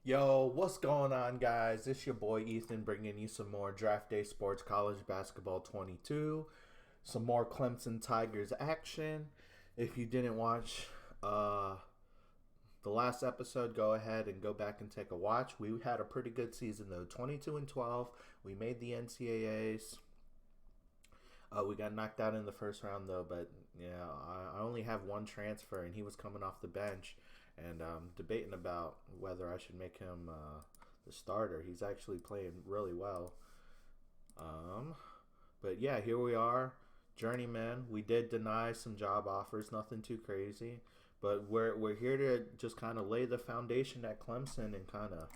Yo, what's going on, guys? It's your boy Ethan bringing you some more Draft Day Sports College Basketball 22, some more Clemson Tigers action. If you didn't watch the last episode, go ahead and go back and take a watch. We had a pretty good season though, 22-12. We made the NCAAs. We got knocked out in the first round though, but yeah, I only have one transfer, and he was coming off the bench, and debating about whether I should make him the starter. He's actually playing really well. Um, but yeah, here we are, Journeyman. We did deny some job offers, nothing too crazy, but we're here to just kind of lay the foundation at Clemson and kind of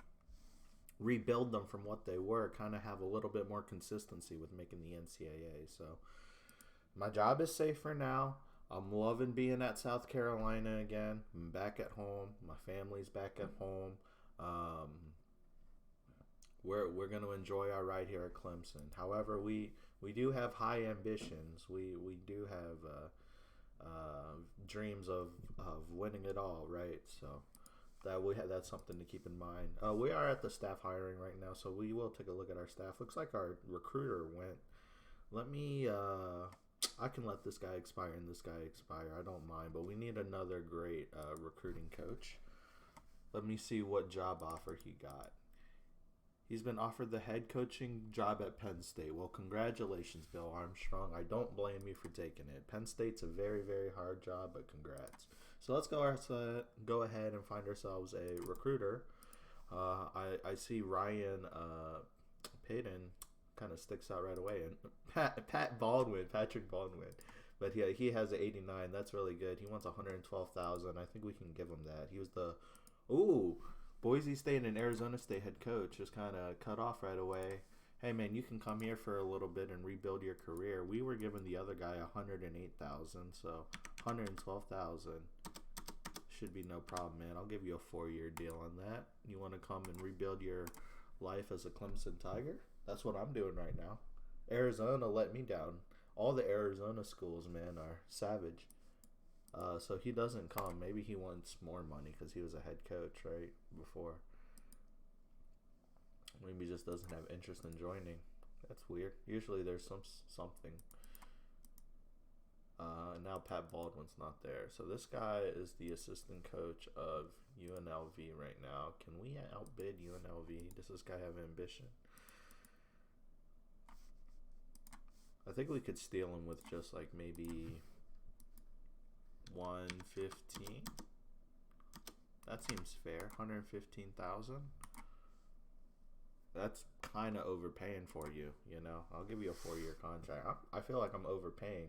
rebuild them from what they were, kind of have a little bit more consistency with making the NCAA. So my job is safe for now. I'm loving being at South Carolina again. I'm back at home. My family's back at home. Um, we're going to enjoy our ride here at Clemson. However, we do have high ambitions. We do have dreams of winning it all, right? So that's something to keep in mind. We are at the staff hiring right now, so we will take a look at our staff. Looks like our recruiter went. Let me. I can let this guy expire and this guy expire. I don't mind, but we need another great recruiting coach. Let me see what job offer he got. He's been offered the head coaching job at Penn State. Well, congratulations, Bill Armstrong. I don't blame you for taking it. Penn State's a very, very hard job, but congrats. So let's go ahead and find ourselves a recruiter. I see Ryan Payton kind of sticks out right away, and Patrick Baldwin. But yeah, he has an 89. That's really good. He wants 112,000. I think we can give him that. He was the Boise State and Arizona State head coach, just kind of cut off right away. Hey man, you can come here for a little bit and rebuild your career. We were giving the other guy 108,000, so 112,000 should be no problem, man. I'll give you a 4-year deal on that. You want to come and rebuild your life as a Clemson Tiger? That's what I'm doing right now. Arizona let me down. All the Arizona schools, man, are savage. So he doesn't come. Maybe he wants more money because he was a head coach, right, before. Maybe he just doesn't have interest in joining. That's weird. Usually there's something. Now Pat Baldwin's not there. So this guy is the assistant coach of UNLV right now. Can we outbid UNLV? Does this guy have ambition? I think we could steal him with just like maybe 115. That seems fair. 115,000. That's kind of overpaying for you, you know. I'll give you a 4-year contract. I feel like I'm overpaying,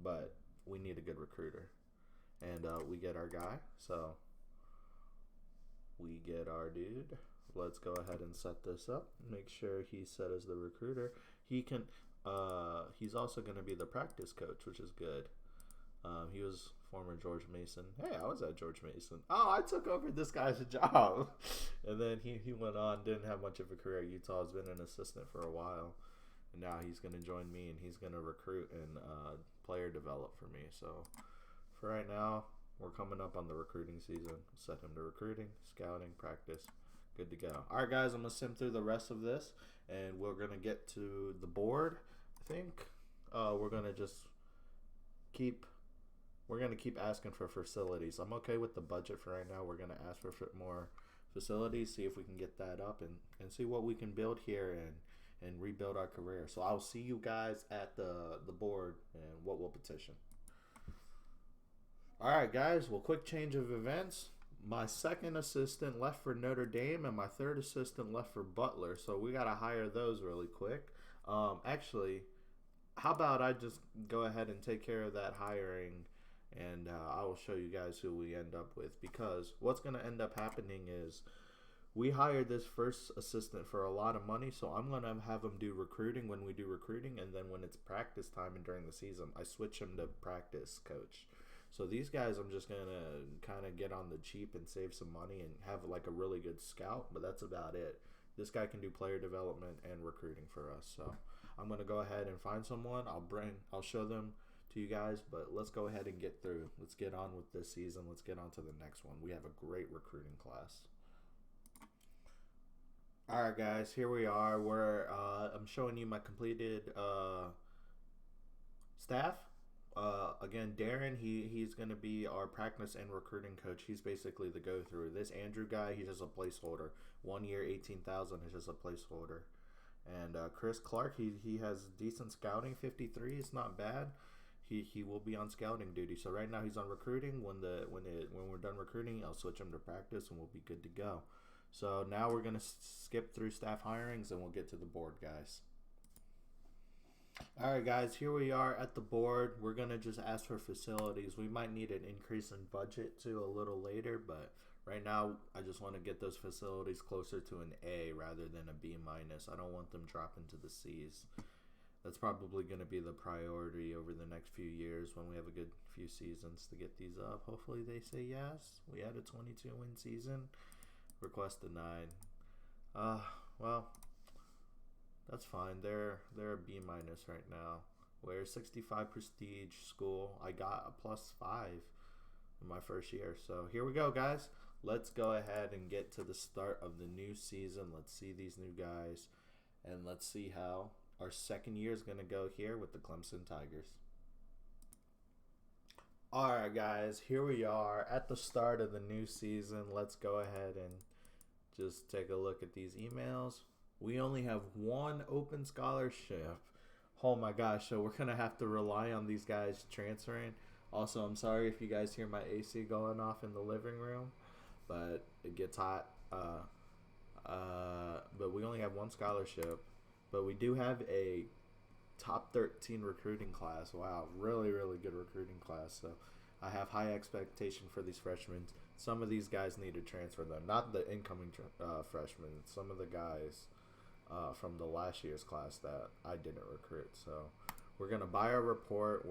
but we need a good recruiter, and we get our guy. So we get our dude. Let's go ahead and set this up. Make sure he's set as the recruiter. He can. He's also going to be the practice coach, which is good. He was former George Mason. Hey, I was at George Mason. Oh, I took over this guy's job. And then he went on, didn't have much of a career at Utah. Has been an assistant for a while. And now he's going to join me, and he's going to recruit and player develop for me. So for right now, we're coming up on the recruiting season. Set him to recruiting, scouting, practice. Good to go. All right, guys, I'm going to sim through the rest of this, and we're going to get to the board, I think. We're going to just keep asking for facilities. I'm okay with the budget for right now. We're going to ask for more facilities, see if we can get that up, and see what we can build here and rebuild our career. So I'll see you guys at the board and what we'll petition. All right, guys. Well, quick change of events. My second assistant left for Notre Dame, and my third assistant left for Butler. So we got to hire those really quick. Actually, how about I just go ahead and take care of that hiring, and I will show you guys who we end up with. Because what's going to end up happening is we hired this first assistant for a lot of money, so I'm going to have him do recruiting when we do recruiting, and then when it's practice time and during the season, I switch him to practice coach. So these guys, I'm just going to kind of get on the cheap and save some money and have like a really good scout, but that's about it. This guy can do player development and recruiting for us. So I'm going to go ahead and find someone. I'll show them to you guys, but let's go ahead and get through. Let's get on with this season. Let's get on to the next one. We have a great recruiting class. All right, guys, here we are. I'm showing you my completed staff. Again, Darren, he's gonna be our practice and recruiting coach. He's basically the go through. This Andrew guy, he's just a placeholder. 1 year, 18,000 is just a placeholder. And Chris Clark, he has decent scouting. 53 is not bad. He will be on scouting duty. So right now he's on recruiting. When we're done recruiting, I'll switch him to practice and we'll be good to go. So now we're gonna skip through staff hirings and we'll get to the board, guys. All right, guys, here we are at the board. We're going to just ask for facilities. We might need an increase in budget too a little later, but right now I just want to get those facilities closer to an A rather than a B minus. I don't want them dropping to the C's. That's probably going to be the priority over the next few years when we have a good few seasons to get these up. Hopefully they say yes. We had a 22-win season. Request denied. Well, that's fine. They're a B minus right now. We're 65 prestige school. I got a +5 in my first year. So here we go, guys. Let's go ahead and get to the start of the new season. Let's see these new guys, and let's see how our second year is going to go here with the Clemson Tigers. All right, guys. Here we are at the start of the new season. Let's go ahead and just take a look at these emails. We only have one open scholarship. Oh my gosh, so we're going to have to rely on these guys transferring. Also, I'm sorry if you guys hear my AC going off in the living room, but it gets hot. But we only have one scholarship, but we do have a top 13 recruiting class. Wow, really, really good recruiting class. So I have high expectation for these freshmen. Some of these guys need to transfer, though. Not the incoming freshmen. Some of the guys from the last year's class that I didn't recruit. So we're going to buy our report.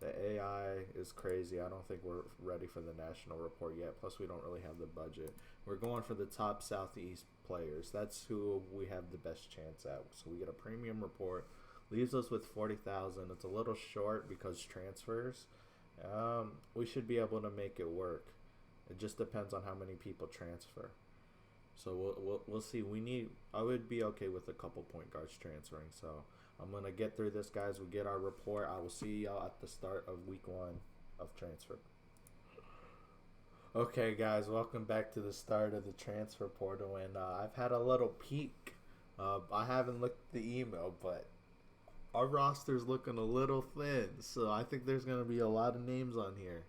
The AI is crazy. I don't think we're ready for the national report yet. Plus, we don't really have the budget. We're going for the top Southeast players. That's who we have the best chance at. So we get a premium report. Leaves us with 40,000. It's a little short because transfers. We should be able to make it work. It just depends on how many people transfer. So we'll see. I would be okay with a couple point guards transferring. So I'm gonna get through this, guys. We get our report. I will see y'all at the start of week 1 of transfer. Okay, guys, welcome back to the start of the transfer portal, and I've had a little peek. I haven't looked at the email, but our roster's looking a little thin, so I think there's gonna be a lot of names on here.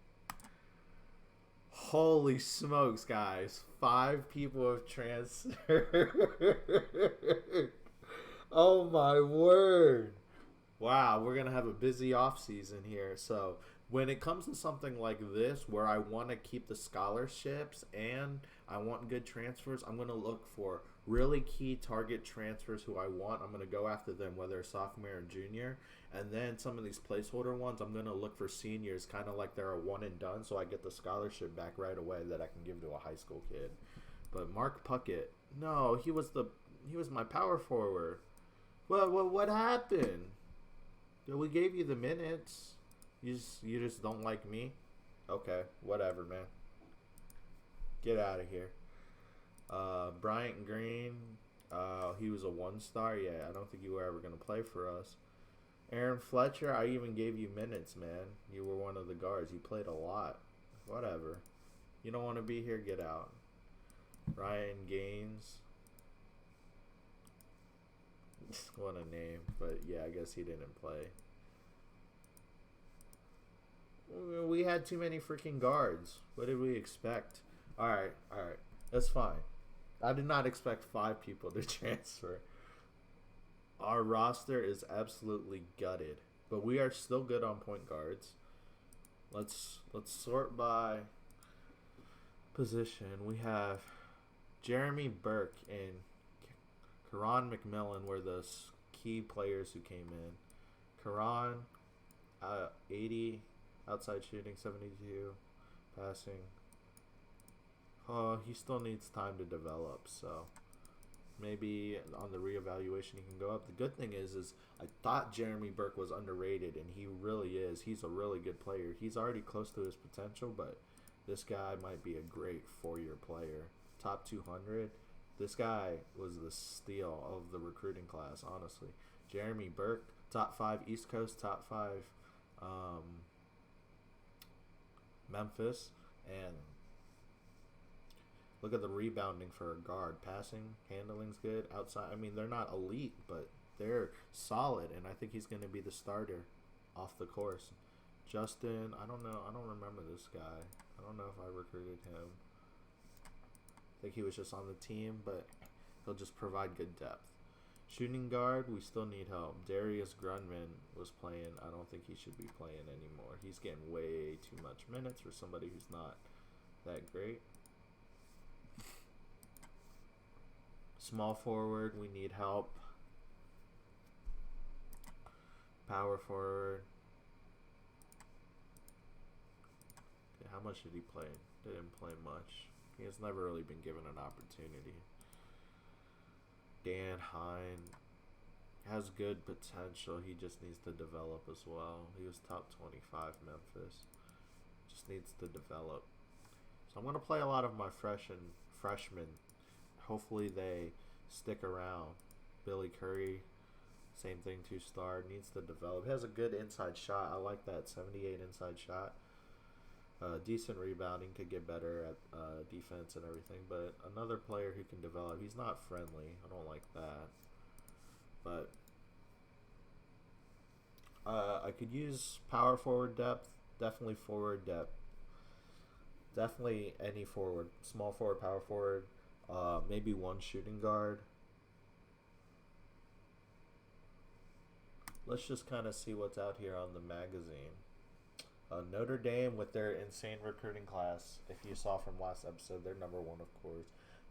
Holy smokes, guys. 5 people have transferred. Oh, my word. Wow, we're going to have a busy off season here. So when it comes to something like this where I want to keep the scholarships and I want good transfers, I'm going to look for really key target transfers who I want. I'm going to go after them, whether sophomore or junior. And then some of these placeholder ones, I'm going to look for seniors, kind of like they're a one and done, so I get the scholarship back right away that I can give to a high school kid. But Mark Puckett, no, he was my power forward. Well, what happened? We gave you the minutes. You just don't like me? Okay, whatever, man. Get out of here. Bryant Green, he was a 1-star. Yeah, I don't think you were ever going to play for us. Aaron Fletcher, I even gave you minutes, man. You were one of the guards. You played a lot. Whatever. You don't want to be here? Get out. Ryan Gaines. What a name. But, yeah, I guess he didn't play. We had too many freaking guards. What did we expect? All right. That's fine. I did not expect 5 people to transfer. Our roster is absolutely gutted, but we are still good on point guards. Let's sort by position. We have Jeremy Burke and Karan McMillan were the key players who came in. Karan, 80, outside shooting, 72, passing. He still needs time to develop, so maybe on the reevaluation he can go up. The good thing is I thought Jeremy Burke was underrated, and he really is. He's a really good player. He's already close to his potential, but this guy might be a great 4-year player. Top 200. This guy was the steal of the recruiting class, honestly. Jeremy Burke, top 5 East Coast, top 5 Memphis, and look at the rebounding for a guard. Passing, handling's good. Outside, I mean, they're not elite, but they're solid, and I think he's going to be the starter off the course. Justin, I don't know. I don't remember this guy. I don't know if I recruited him. I think he was just on the team, but he'll just provide good depth. Shooting guard, we still need help. Darius Grunman was playing. I don't think he should be playing anymore. He's getting way too much minutes for somebody who's not that great. Small forward, we need help. Power forward. Okay, how much did he play? Didn't play much. He has never really been given an opportunity. Dan Hine has good potential. He just needs to develop as well. He was top 25 Memphis. Just needs to develop. So I'm going to play a lot of my freshmen. Hopefully they stick around. Billy Curry, same thing, 2-star. Needs to develop. He has a good inside shot. I like that 78 inside shot. Decent rebounding, could get better at defense and everything, but another player who can develop. He's not friendly. I don't like that. But I could use power forward depth. Definitely forward depth. Definitely any forward. Small forward, power forward. Maybe one shooting guard. Let's just kind of see what's out here on the magazine. Notre Dame with their insane recruiting class. If you saw from last episode, they're number 1, of course.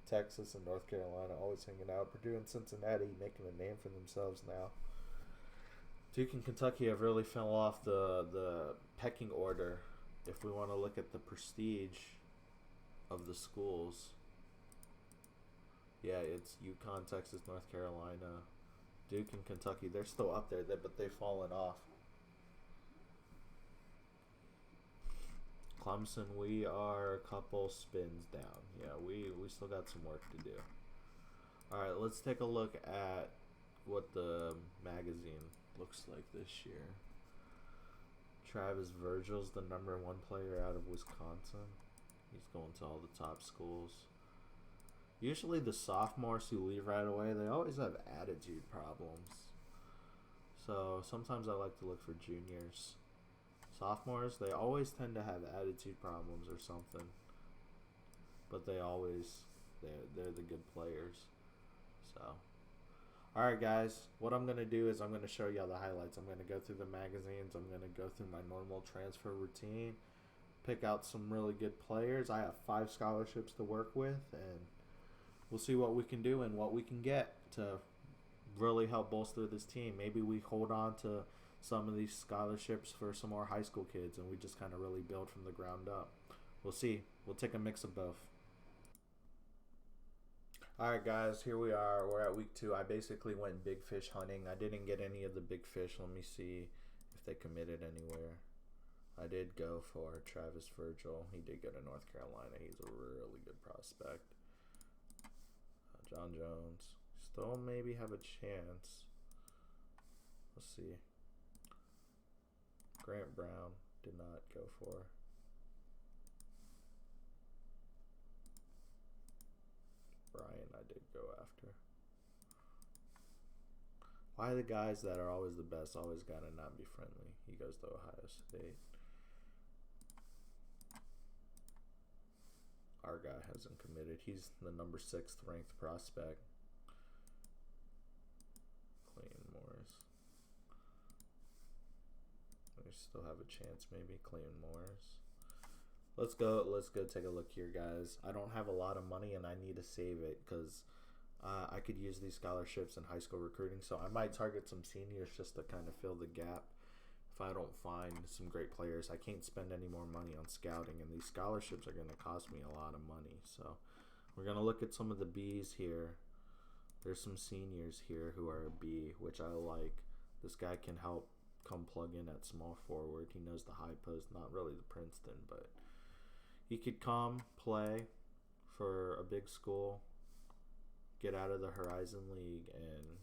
Texas and North Carolina always hanging out. Purdue and Cincinnati making a name for themselves now. Duke and Kentucky have really fell off the pecking order if we want to look at the prestige of the schools. Yeah, it's UConn, Texas, North Carolina. Duke and Kentucky, they're still up there, but they've fallen off. Clemson, we are a couple spins down. Yeah, we still got some work to do. Alright, let's take a look at what the magazine looks like this year. Travis Virgil's the number 1 player out of Wisconsin. He's going to all the top schools. Usually the sophomores who leave right away, they always have attitude problems. So sometimes I like to look for juniors. Sophomores, they always tend to have attitude problems or something. But they're the good players. So, alright guys, what I'm going to do is I'm going to show y'all the highlights. I'm going to go through the magazines. I'm going to go through my normal transfer routine. Pick out some really good players. I have 5 scholarships to work with, and we'll see what we can do and what we can get to really help bolster this team. Maybe we hold on to some of these scholarships for some more high school kids, and we just kind of really build from the ground up. We'll see. We'll take a mix of both. Alright guys, here we are. We're at week 2. I basically went big fish hunting. I didn't get any of the big fish. Let me see if they committed anywhere. I did go for Travis Virgil. He did go to North Carolina. He's a really good prospect. John Jones. Still maybe have a chance. Let's see. Grant Brown did not go for. Brian I did go after. Why the guys that are always the best always gotta not be friendly? He goes to Ohio State. Our guy hasn't committed. He's the number 6th ranked prospect. Clayton Morris. We still have a chance, maybe. Clayton Morris. Let's go take a look here, guys. I don't have a lot of money and I need to save it because I could use these scholarships in high school recruiting, so I might target some seniors just to kind of fill the gap. If I don't find some great players, I can't spend any more money on scouting, and these scholarships are going to cost me a lot of money. So we're going to look at some of the Bs here. There's some seniors here who are a B, which I like. This guy can help come plug in at small forward. He knows the high post, not really the Princeton, but he could come play for a big school. get out of the Horizon League, and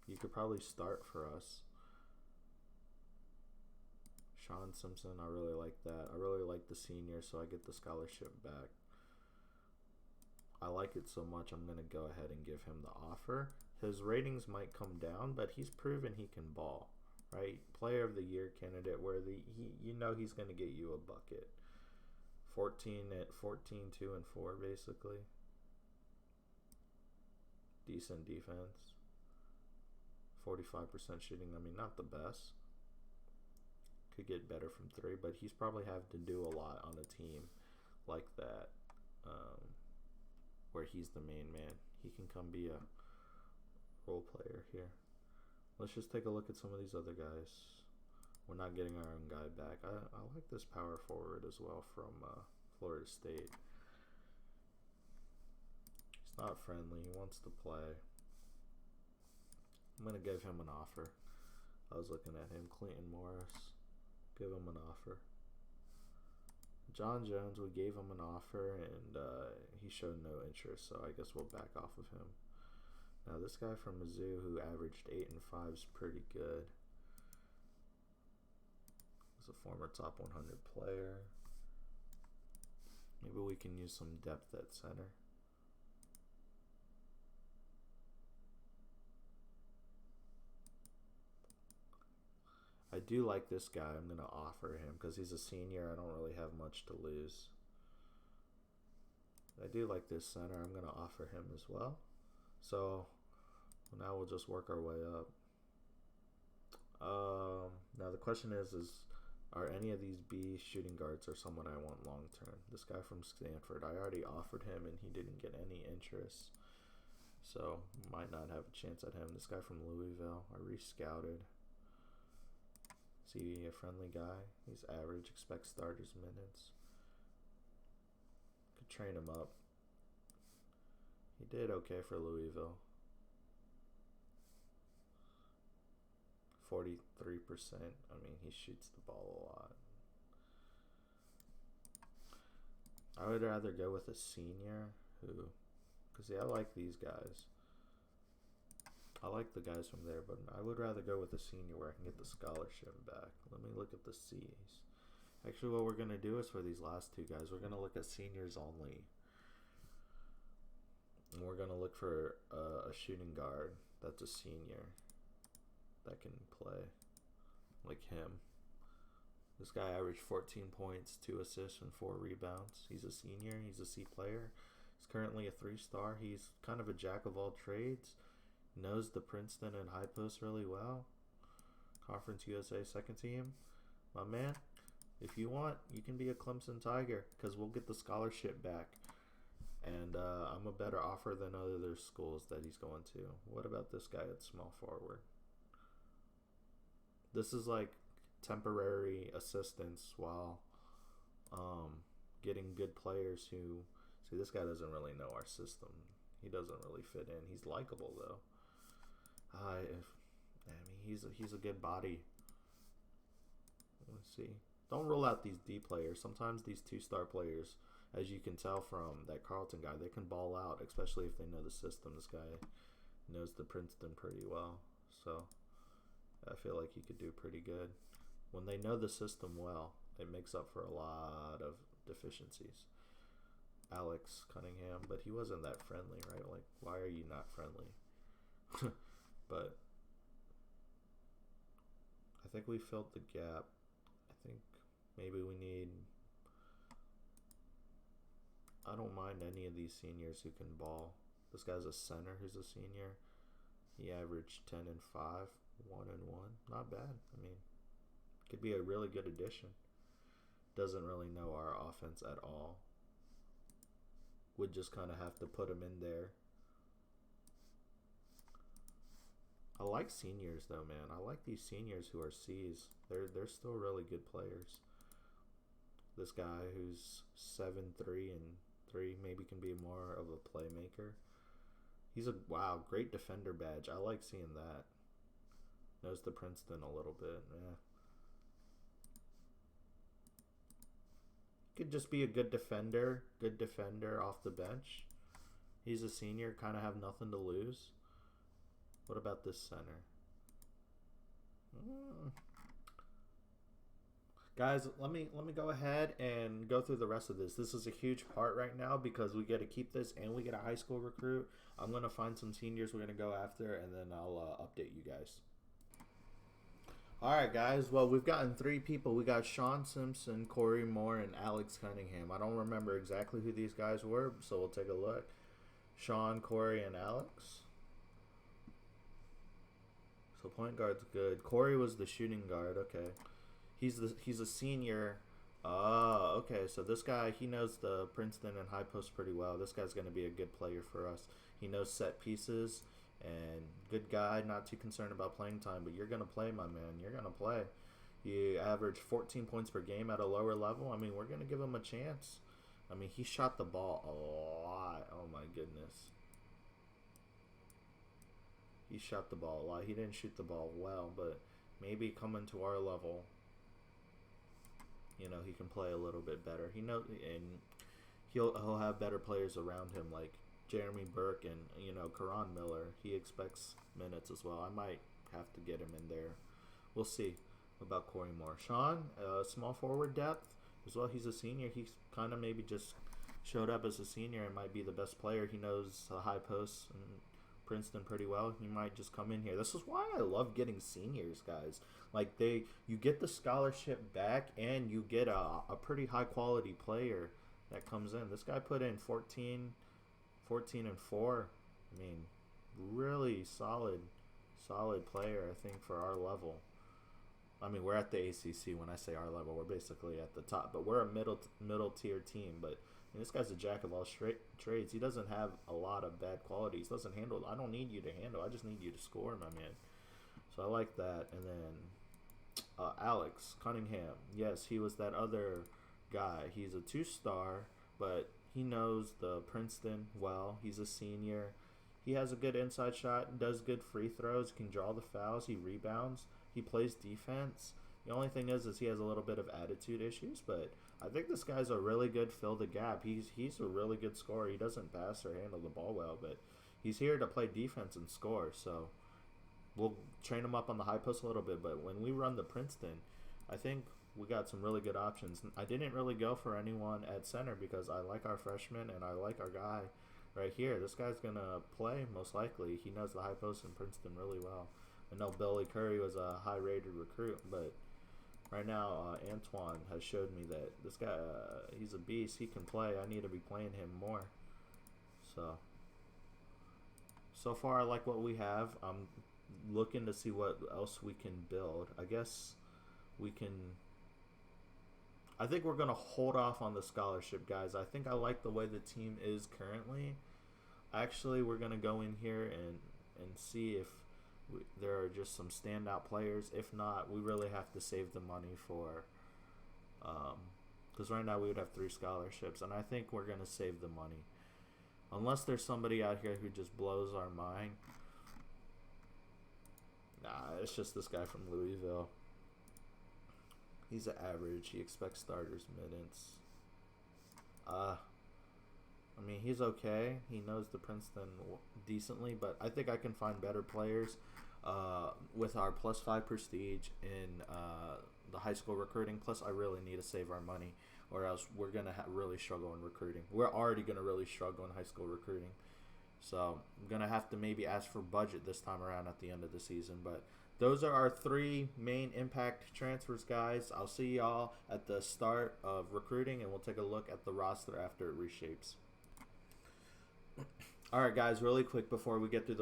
you could probably start for us. Sean Simpson, I really like that. I really like the senior, so I get the scholarship back. I like it so much, I'm going to go ahead and give him the offer. His ratings might come down, but he's proven he can ball, right? Player of the Year candidate worthy. You know he's going to get you a bucket. 14 at 14, 2 and 4 basically. Decent defense. 45% shooting. I mean, not the best. Could get better from 3, but he's probably have to do a lot on a team like that, where he's the main man. He can come be a role player here. Let's just take a look at some of these other guys. We're not getting our own guy back. I like this power forward as well from Florida State. He's not friendly. He wants to play. I'm going to give him an offer. I was looking at him. Clinton Morris. Give him an offer. John Jones, we gave him an offer, and he showed no interest, so I guess we'll back off of him. Now, this guy from Mizzou who averaged 8 and 5 is pretty good. He's a former top 100 player. Maybe we can use some depth at center. I do like this guy. I'm going to offer him because he's a senior. I don't really have much to lose. I do like this center. I'm going to offer him as well. So now we'll just work our way up. Now the question is are any of these B shooting guards or someone I want long term? This guy from Stanford, I already offered him and he didn't get any interest. So might not have a chance at him. This guy from Louisville, I re-scouted. Is he a friendly guy? He's average, expect starters minutes. Could train him up. He did okay for Louisville. 43%. I mean, he shoots the ball a lot. I would rather go with a senior who, because I like these guys. I like the guys from there, but I would rather go with a senior where I can get the scholarship back. Let me look at the C's. Actually, what we're going to do is for these last two guys, we're going to look at seniors only. And we're going to look for a shooting guard that's a senior that can play like him. This guy averaged 14 points, 2 assists, and 4 rebounds. He's a senior. He's a C player. He's currently a 3-star. He's kind of a jack of all trades. Knows the Princeton and high post really well. Conference USA second team. My man, if you want, you can be a Clemson Tiger because we'll get the scholarship back. And I'm a better offer than other schools that he's going to. What about this guy at small forward? This is like temporary assistance while getting good players who... See, this guy doesn't really know our system. He doesn't really fit in. He's likable, though. I mean, he's a good body. Let's see. Don't rule out these D players. Sometimes these 2-star players, as you can tell from that Carlton guy, they can ball out, especially if they know the system. This guy knows the Princeton pretty well. So I feel like he could do pretty good. When they know the system well, it makes up for a lot of deficiencies. Alex Cunningham, but he wasn't that friendly, right? Like, why are you not friendly? But I think we filled the gap. I think maybe we need... I don't mind any of these seniors who can ball. This guy's a center who's a senior. He averaged 10 and 5, 1 and 1. Not bad. I mean, could be a really good addition. Doesn't really know our offense at all. Would just kind of have to put him in there. I like seniors though, man. I like these seniors who are C's. They're still really good players. This guy who's 7'3" and 3 maybe can be more of a playmaker. He's a great defender badge. I like seeing that. Knows the Princeton a little bit. Yeah. Could just be a good defender off the bench. He's a senior, kind of have nothing to lose. What about this center? Guys, let me go ahead and go through the rest of this. This is a huge part right now because we get to keep this and we get a high school recruit. I'm going to find some seniors we're going to go after, and then I'll update you guys. All right, guys. Well, we've gotten 3 people. We got Sean Simpson, Corey Moore, and Alex Cunningham. I don't remember exactly who these guys were, so we'll take a look. Sean, Corey, and Alex. So point guard's good. Corey was the shooting guard. Okay. He's a senior. Oh, okay. So this guy, he knows the Princeton and high post pretty well. This guy's going to be a good player for us. He knows set pieces and good guy. Not too concerned about playing time, but you're going to play, my man. You're going to play. He averaged 14 points per game at a lower level. I mean, we're going to give him a chance. I mean, he shot the ball a lot. Oh, my goodness. He shot the ball a lot. He didn't shoot the ball well, but maybe coming to our level, you know, he can play a little bit better. He knows, and he'll have better players around him like Jeremy Burke and, you know, Karan Miller. He expects minutes as well. I might have to get him in there. We'll see about Corey Moore. Sean, small forward depth as well. He's a senior. He's kind of maybe just showed up as a senior and might be the best player. He knows the high posts and Princeton pretty well. He might just come in here. This is why I love getting seniors, guys. Like, you get the scholarship back and you get a pretty high quality player that comes in. This guy put in 14 and 4. I mean, really solid player, I think, for our level. I mean, we're at the ACC. When I say our level, we're basically at the top, but we're a middle tier team. But I mean, this guy's a jack of all trades. He doesn't have a lot of bad qualities. Doesn't handle. I don't need you to handle. I just need you to score, my man. So I like that. And then Alex Cunningham. Yes, he was that other guy. He's a 2-star, but he knows the Princeton well. He's a senior. He has a good inside shot. Does good free throws. Can draw the fouls. He rebounds. He plays defense. The only thing is he has a little bit of attitude issues, but I think this guy's a really good fill the gap. He's a really good scorer. He doesn't pass or handle the ball well, but he's here to play defense and score. So we'll train him up on the high post a little bit. But when we run the Princeton, I think we got some really good options. I didn't really go for anyone at center because I like our freshman and I like our guy right here. This guy's gonna play most likely. He knows the high post in Princeton really well. I know Billy Curry was a high-rated recruit, but right now Antoine has showed me that this guy, he's a beast. He can play. I need to be playing him more. So far I like what we have. I'm looking to see what else we can build. I guess we can. I think we're gonna hold off on the scholarship, guys. I think I like the way the team is currently. Actually, we're gonna go in here and see if there are just some standout players. If not, we really have to save the money for, because right now we would have 3 scholarships, and I think we're gonna save the money, unless there's somebody out here who just blows our mind. Nah, it's just this guy from Louisville. He's an average. He expects starters minutes. I mean, he's okay. He knows the Princeton decently, but I think I can find better players with our +5 prestige in the high school recruiting. Plus, I really need to save our money, or else we're going to really struggle in recruiting. We're already going to really struggle in high school recruiting. So I'm going to have to maybe ask for budget this time around at the end of the season. But those are our 3 main impact transfers, guys. I'll see y'all at the start of recruiting, and we'll take a look at the roster after it reshapes. All right, guys, really quick before we get through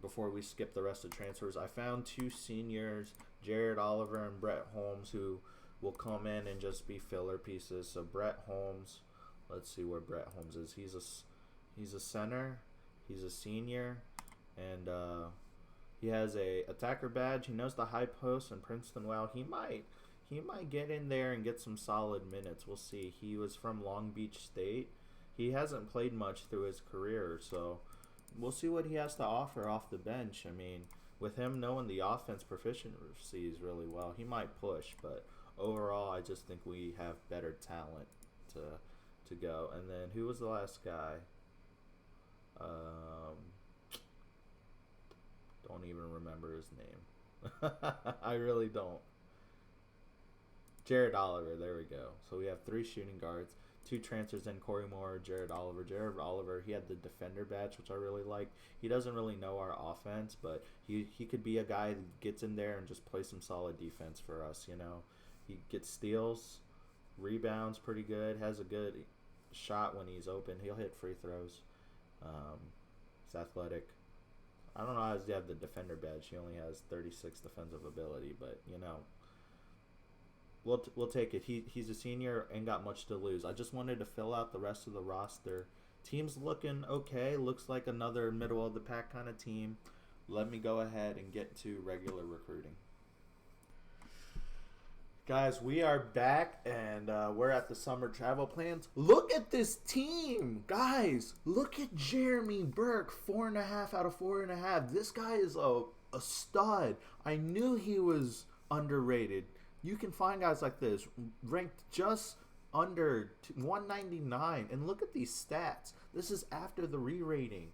before we skip the rest of the transfers, I found 2 seniors, Jared Oliver and Brett Holmes, who will come in and just be filler pieces. So Brett Holmes, let's see where Brett Holmes is. He's a center, he's a senior, and he has a attacker badge. He knows the high post and Princeton well. He might get in there and get some solid minutes. We'll see. He was from Long Beach State. He hasn't played much through his career, so we'll see what he has to offer off the bench. I mean, with him knowing the offense proficiencies really well, he might push, but overall, I just think we have better talent to go. And then who was the last guy? remember his name. I really don't. Jared Oliver, there we go. So we have 3 shooting guards, 2 transfers in, Corey Moore, Jared Oliver. Jared Oliver, he had the defender badge, which I really like. He doesn't really know our offense, but he could be a guy that gets in there and just plays some solid defense for us, you know. He gets steals, rebounds pretty good, has a good shot when he's open. He'll hit free throws. He's athletic. I don't know how he has the defender badge. He only has 36 defensive ability, but, you know, we'll take it. He's a senior and got much to lose. I just wanted to fill out the rest of the roster. Team's looking okay. Looks like another middle of the pack kind of team. Let me go ahead and get to regular recruiting. Guys, we are back, and we're at the summer travel plans. Look at this team, guys. Look at Jeremy Burke, 4.5 out of 4.5. This guy is a stud. I knew he was underrated. You can find guys like this ranked just under 199, and look at these stats. This is after the re-rating.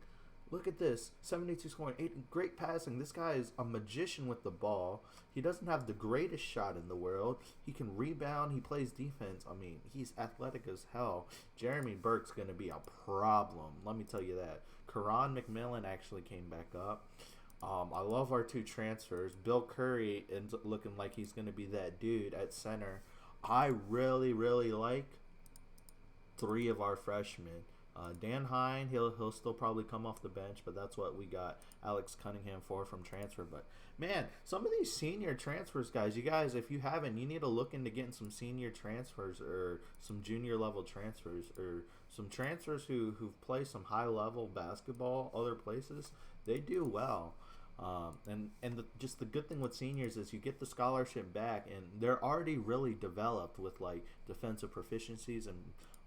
Look at this, 72 scoring, 8 great passing. This guy is a magician with the ball. He doesn't have the greatest shot in the world. He can rebound. He plays defense. I mean, he's athletic as hell. Jeremy Burke's going to be a problem. Let me tell you that. Karan McMillan actually came back up. I love our 2 transfers. Bill Curry ends up looking like he's going to be that dude at center. I really, really like 3 of our freshmen. Dan Hine, he'll still probably come off the bench, but that's what we got Alex Cunningham for from transfer. But, man, some of these senior transfers, guys, you guys, if you haven't, you need to look into getting some senior transfers or some junior level transfers or some transfers who play some high level basketball other places. They do well. Just the good thing with seniors is you get the scholarship back, and they're already really developed with like defensive proficiencies and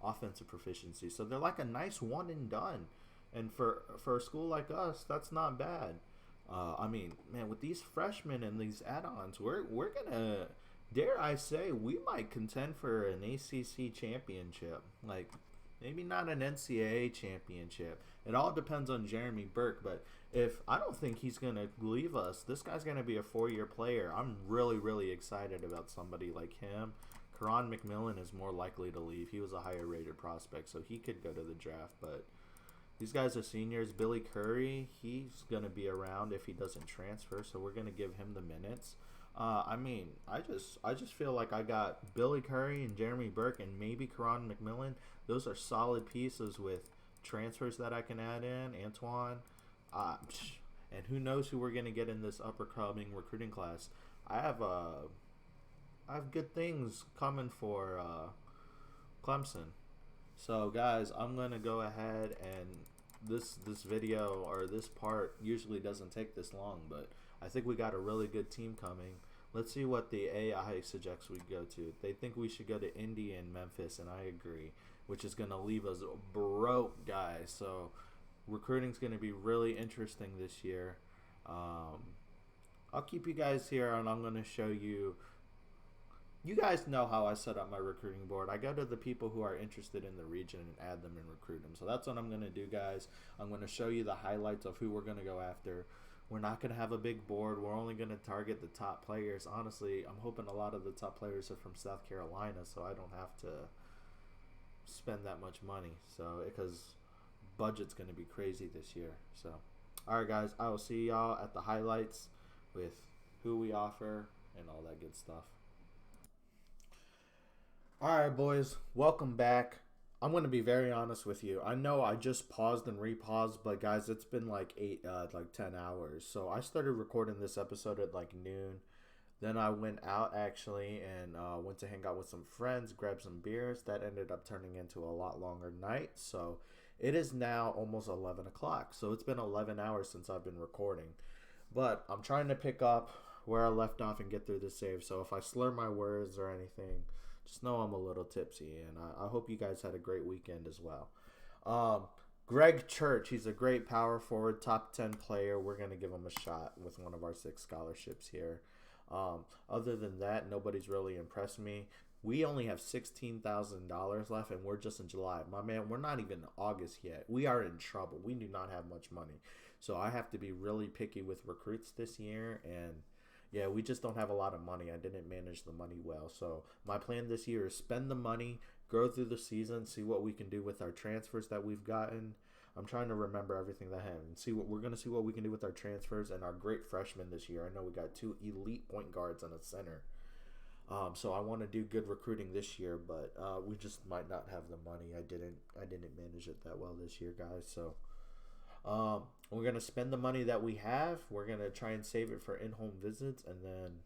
offensive proficiency, so they're like a nice one and done. And for a school like us, that's not bad. I mean, man, with these freshmen and these add-ons, we're gonna, dare I say, we might contend for an ACC championship. Like, maybe not an NCAA championship. It all depends on Jeremy Burke, but I don't think he's gonna leave us. This guy's gonna be a 4-year player. I'm really, really excited about somebody like him. Karan McMillan is more likely to leave. He was a higher rated prospect, so he could go to the draft. But these guys are seniors. Billy Curry, he's going to be around if he doesn't transfer, so we're going to give him the minutes. I mean, I just feel like I got Billy Curry and Jeremy Burke and maybe Karan McMillan. Those are solid pieces with transfers that I can add in. Antoine. And who knows who we're going to get in this upcoming recruiting class. I have good things coming for Clemson. So guys, I'm gonna go ahead, and this video or this part usually doesn't take this long, but I think we got a really good team coming. Let's see what the AI suggests we go to. They think we should go to Indy and Memphis, and I agree, which is gonna leave us broke, guys. So recruiting's gonna be really interesting this year. I'll keep you guys here, and I'm gonna show you. You guys know how I set up my recruiting board. I go to the people who are interested in the region and add them and recruit them. So that's what I'm going to do, guys. I'm going to show you the highlights of who we're going to go after. We're not going to have a big board. We're only going to target the top players. Honestly, I'm hoping a lot of the top players are from South Carolina, so I don't have to spend that much money. So because budget's going to be crazy this year. So, all right, guys. I will see y'all at the highlights with who we offer and all that good stuff. Alright, boys, welcome back. I'm going to be very honest with you. I know I just paused and repaused, but guys, it's been like 10 hours. So I started recording this episode at like noon. Then I went out actually and went to hang out with some friends, grab some beers. That ended up turning into a lot longer night. So it is now almost 11 o'clock. So it's been 11 hours since I've been recording. But I'm trying to pick up where I left off and get through the save. So if I slur my words or anything, just know I'm a little tipsy, and I hope you guys had a great weekend as well. Greg Church, he's a great power forward, top 10 player. We're going to give him a shot with one of our 6 scholarships here. Other than that, nobody's really impressed me. We only have $16,000 left, and we're just in July. My man, we're not even in August yet. We are in trouble. We do not have much money. So I have to be really picky with recruits this year, and yeah, we just don't have a lot of money. I didn't manage the money well. So my plan this year is spend the money, grow through the season, see what we can do with our transfers that we've gotten. I'm trying to remember everything that I have and see what we're gonna see what we can do with our transfers and our great freshmen this year. I know we got 2 elite point guards and a center. So I want to do good recruiting this year, but we just might not have the money. I didn't manage it that well this year, guys. So we're gonna spend the money that we have. We're gonna try and save it for in-home visits, and then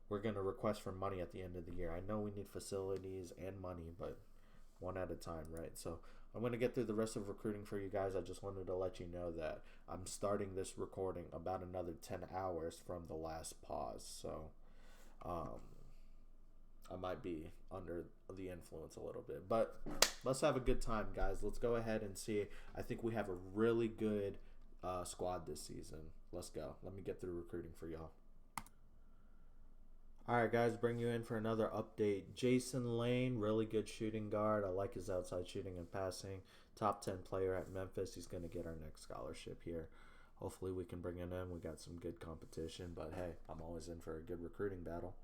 we're gonna request for money at the end of the year. I know we need facilities and money, but one at a time, right? So I'm gonna get through the rest of recruiting for you guys. I just wanted to let you know that I'm starting this recording about another 10 hours from the last pause. So I might be under the influence a little bit. But let's have a good time, guys. Let's go ahead and see. I think we have a really good squad this season. Let's go. Let me get through recruiting for y'all. All right, guys, bring you in for another update. Jason Lane, really good shooting guard. I like his outside shooting and passing. Top 10 player at Memphis. He's going to get our next scholarship here. Hopefully we can bring him in. We got some good competition. But, hey, I'm always in for a good recruiting battle.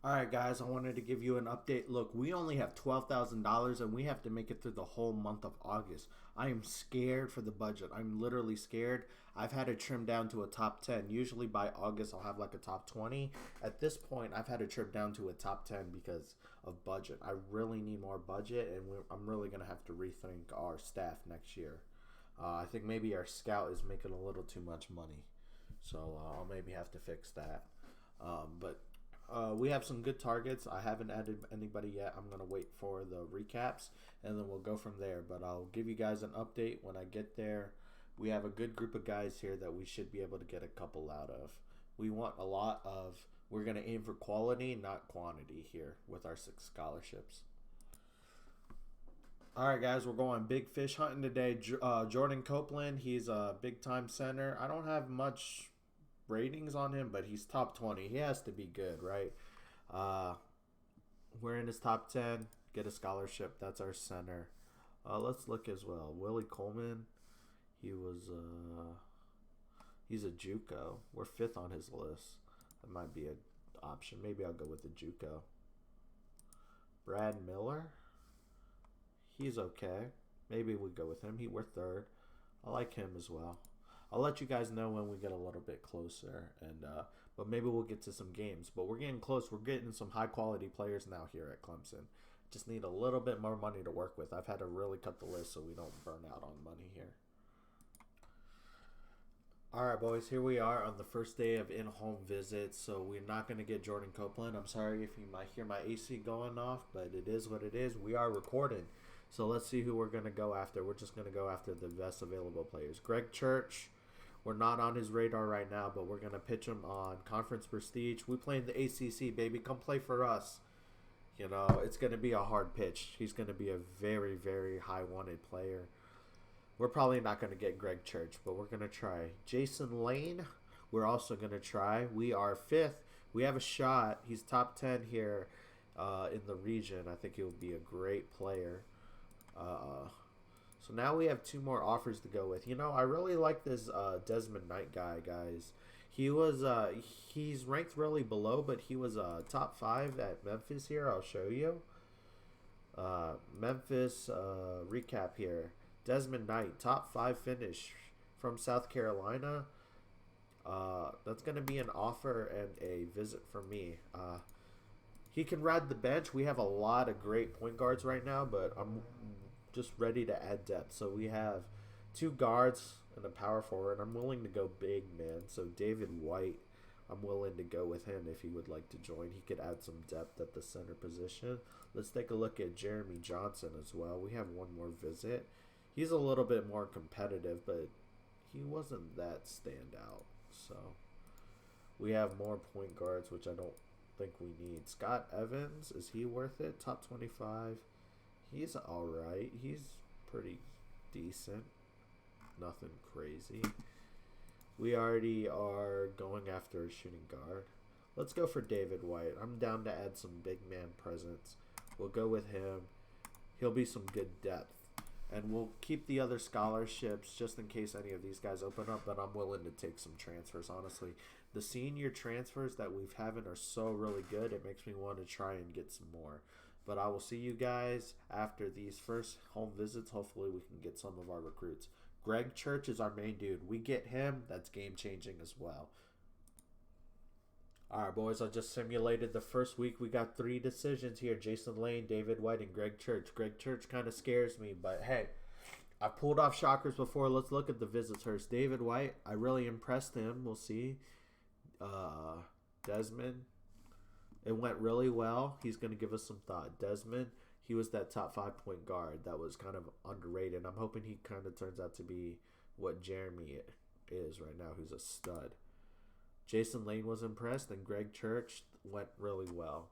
All right, guys, I wanted to give you an update. Look, we only have $12,000, and we have to make it through the whole month of August. I am scared for the budget. I'm literally scared. I've had to trim down to a top 10. Usually by August, I'll have like a top 20. At this point, I've had to trim down to a top 10 because of budget. I really need more budget, and I'm really going to have to rethink our staff next year. I think maybe our scout is making a little too much money, so I'll maybe have to fix that. We have some good targets. I haven't added anybody yet. I'm going to wait for the recaps, and then we'll go from there. But I'll give you guys an update when I get there. We have a good group of guys here that we should be able to get a couple out of. We want a lot of – we're going to aim for quality, not quantity here with our 6 scholarships. All right, guys, we're going big fish hunting today. Jordan Copeland, he's a big-time center. I don't have much – ratings on him, but he's top 20. He has to be good, right? We're in his top 10. Get a scholarship. That's our center. Let's look as well. Willie Coleman. He's a JUCO. We're 5th on his list. That might be an option. Maybe I'll go with the JUCO. Brad Miller. He's okay. Maybe we go with him. We're 3rd. I like him as well. I'll let you guys know when we get a little bit closer, and but maybe we'll get to some games. But we're getting close. We're getting some high-quality players now here at Clemson. Just need a little bit more money to work with. I've had to really cut the list so we don't burn out on money here. All right, boys, here we are on the first day of in-home visits. So we're not going to get Jordan Copeland. I'm sorry if you might hear my AC going off, but it is what it is. We are recording. So let's see who we're going to go after. We're just going to go after the best available players. Greg Church. We're not on his radar right now, but we're going to pitch him on Conference Prestige. We play in the ACC, baby. Come play for us. You know, it's going to be a hard pitch. He's going to be a very, very high-wanted player. We're probably not going to get Greg Church, but we're going to try. Jason Lane, we're also going to try. We are 5th. We have a shot. He's top 10 here in the region. I think he'll be a great player. So now we have 2 more offers to go with. You know, I really like this Desmond Knight guy, guys. He's ranked really below, but he was top 5 at Memphis here. I'll show you. Memphis recap here. Desmond Knight, top 5 finish from South Carolina. That's going to be an offer and a visit for me. He can ride the bench. We have a lot of great point guards right now, but I'm just ready to add depth. So we have 2 guards and a power forward. I'm willing to go big, man. So David White, I'm willing to go with him if he would like to join. He could add some depth at the center position. Let's take a look at Jeremy Johnson as well. We have 1 more visit. He's a little bit more competitive, but he wasn't that standout. So we have more point guards, which I don't think we need. Scott Evans, is he worth it? Top 25. He's all right. He's pretty decent. Nothing crazy. We already are going after a shooting guard. Let's go for David White. I'm down to add some big man presence. We'll go with him. He'll be some good depth. And we'll keep the other scholarships just in case any of these guys open up, but I'm willing to take some transfers, honestly. The senior transfers that we've having are so really good, it makes me want to try and get some more. But I will see you guys after these first home visits. Hopefully we can get some of our recruits. Greg Church is our main dude. We get him, that's game-changing as well. All right, boys, I just simulated the first week. We got 3 decisions here. Jason Lane, David White, and Greg Church. Greg Church kind of scares me, but hey, I've pulled off shockers before. Let's look at the visits first. David White, I really impressed him. We'll see. Desmond, it went really well. He's going to give us some thought. Desmond, he was that top 5-point guard that was kind of underrated. I'm hoping he kind of turns out to be what Jeremy is right now, who's a stud. Jason Lane was impressed, and Greg Church went really well.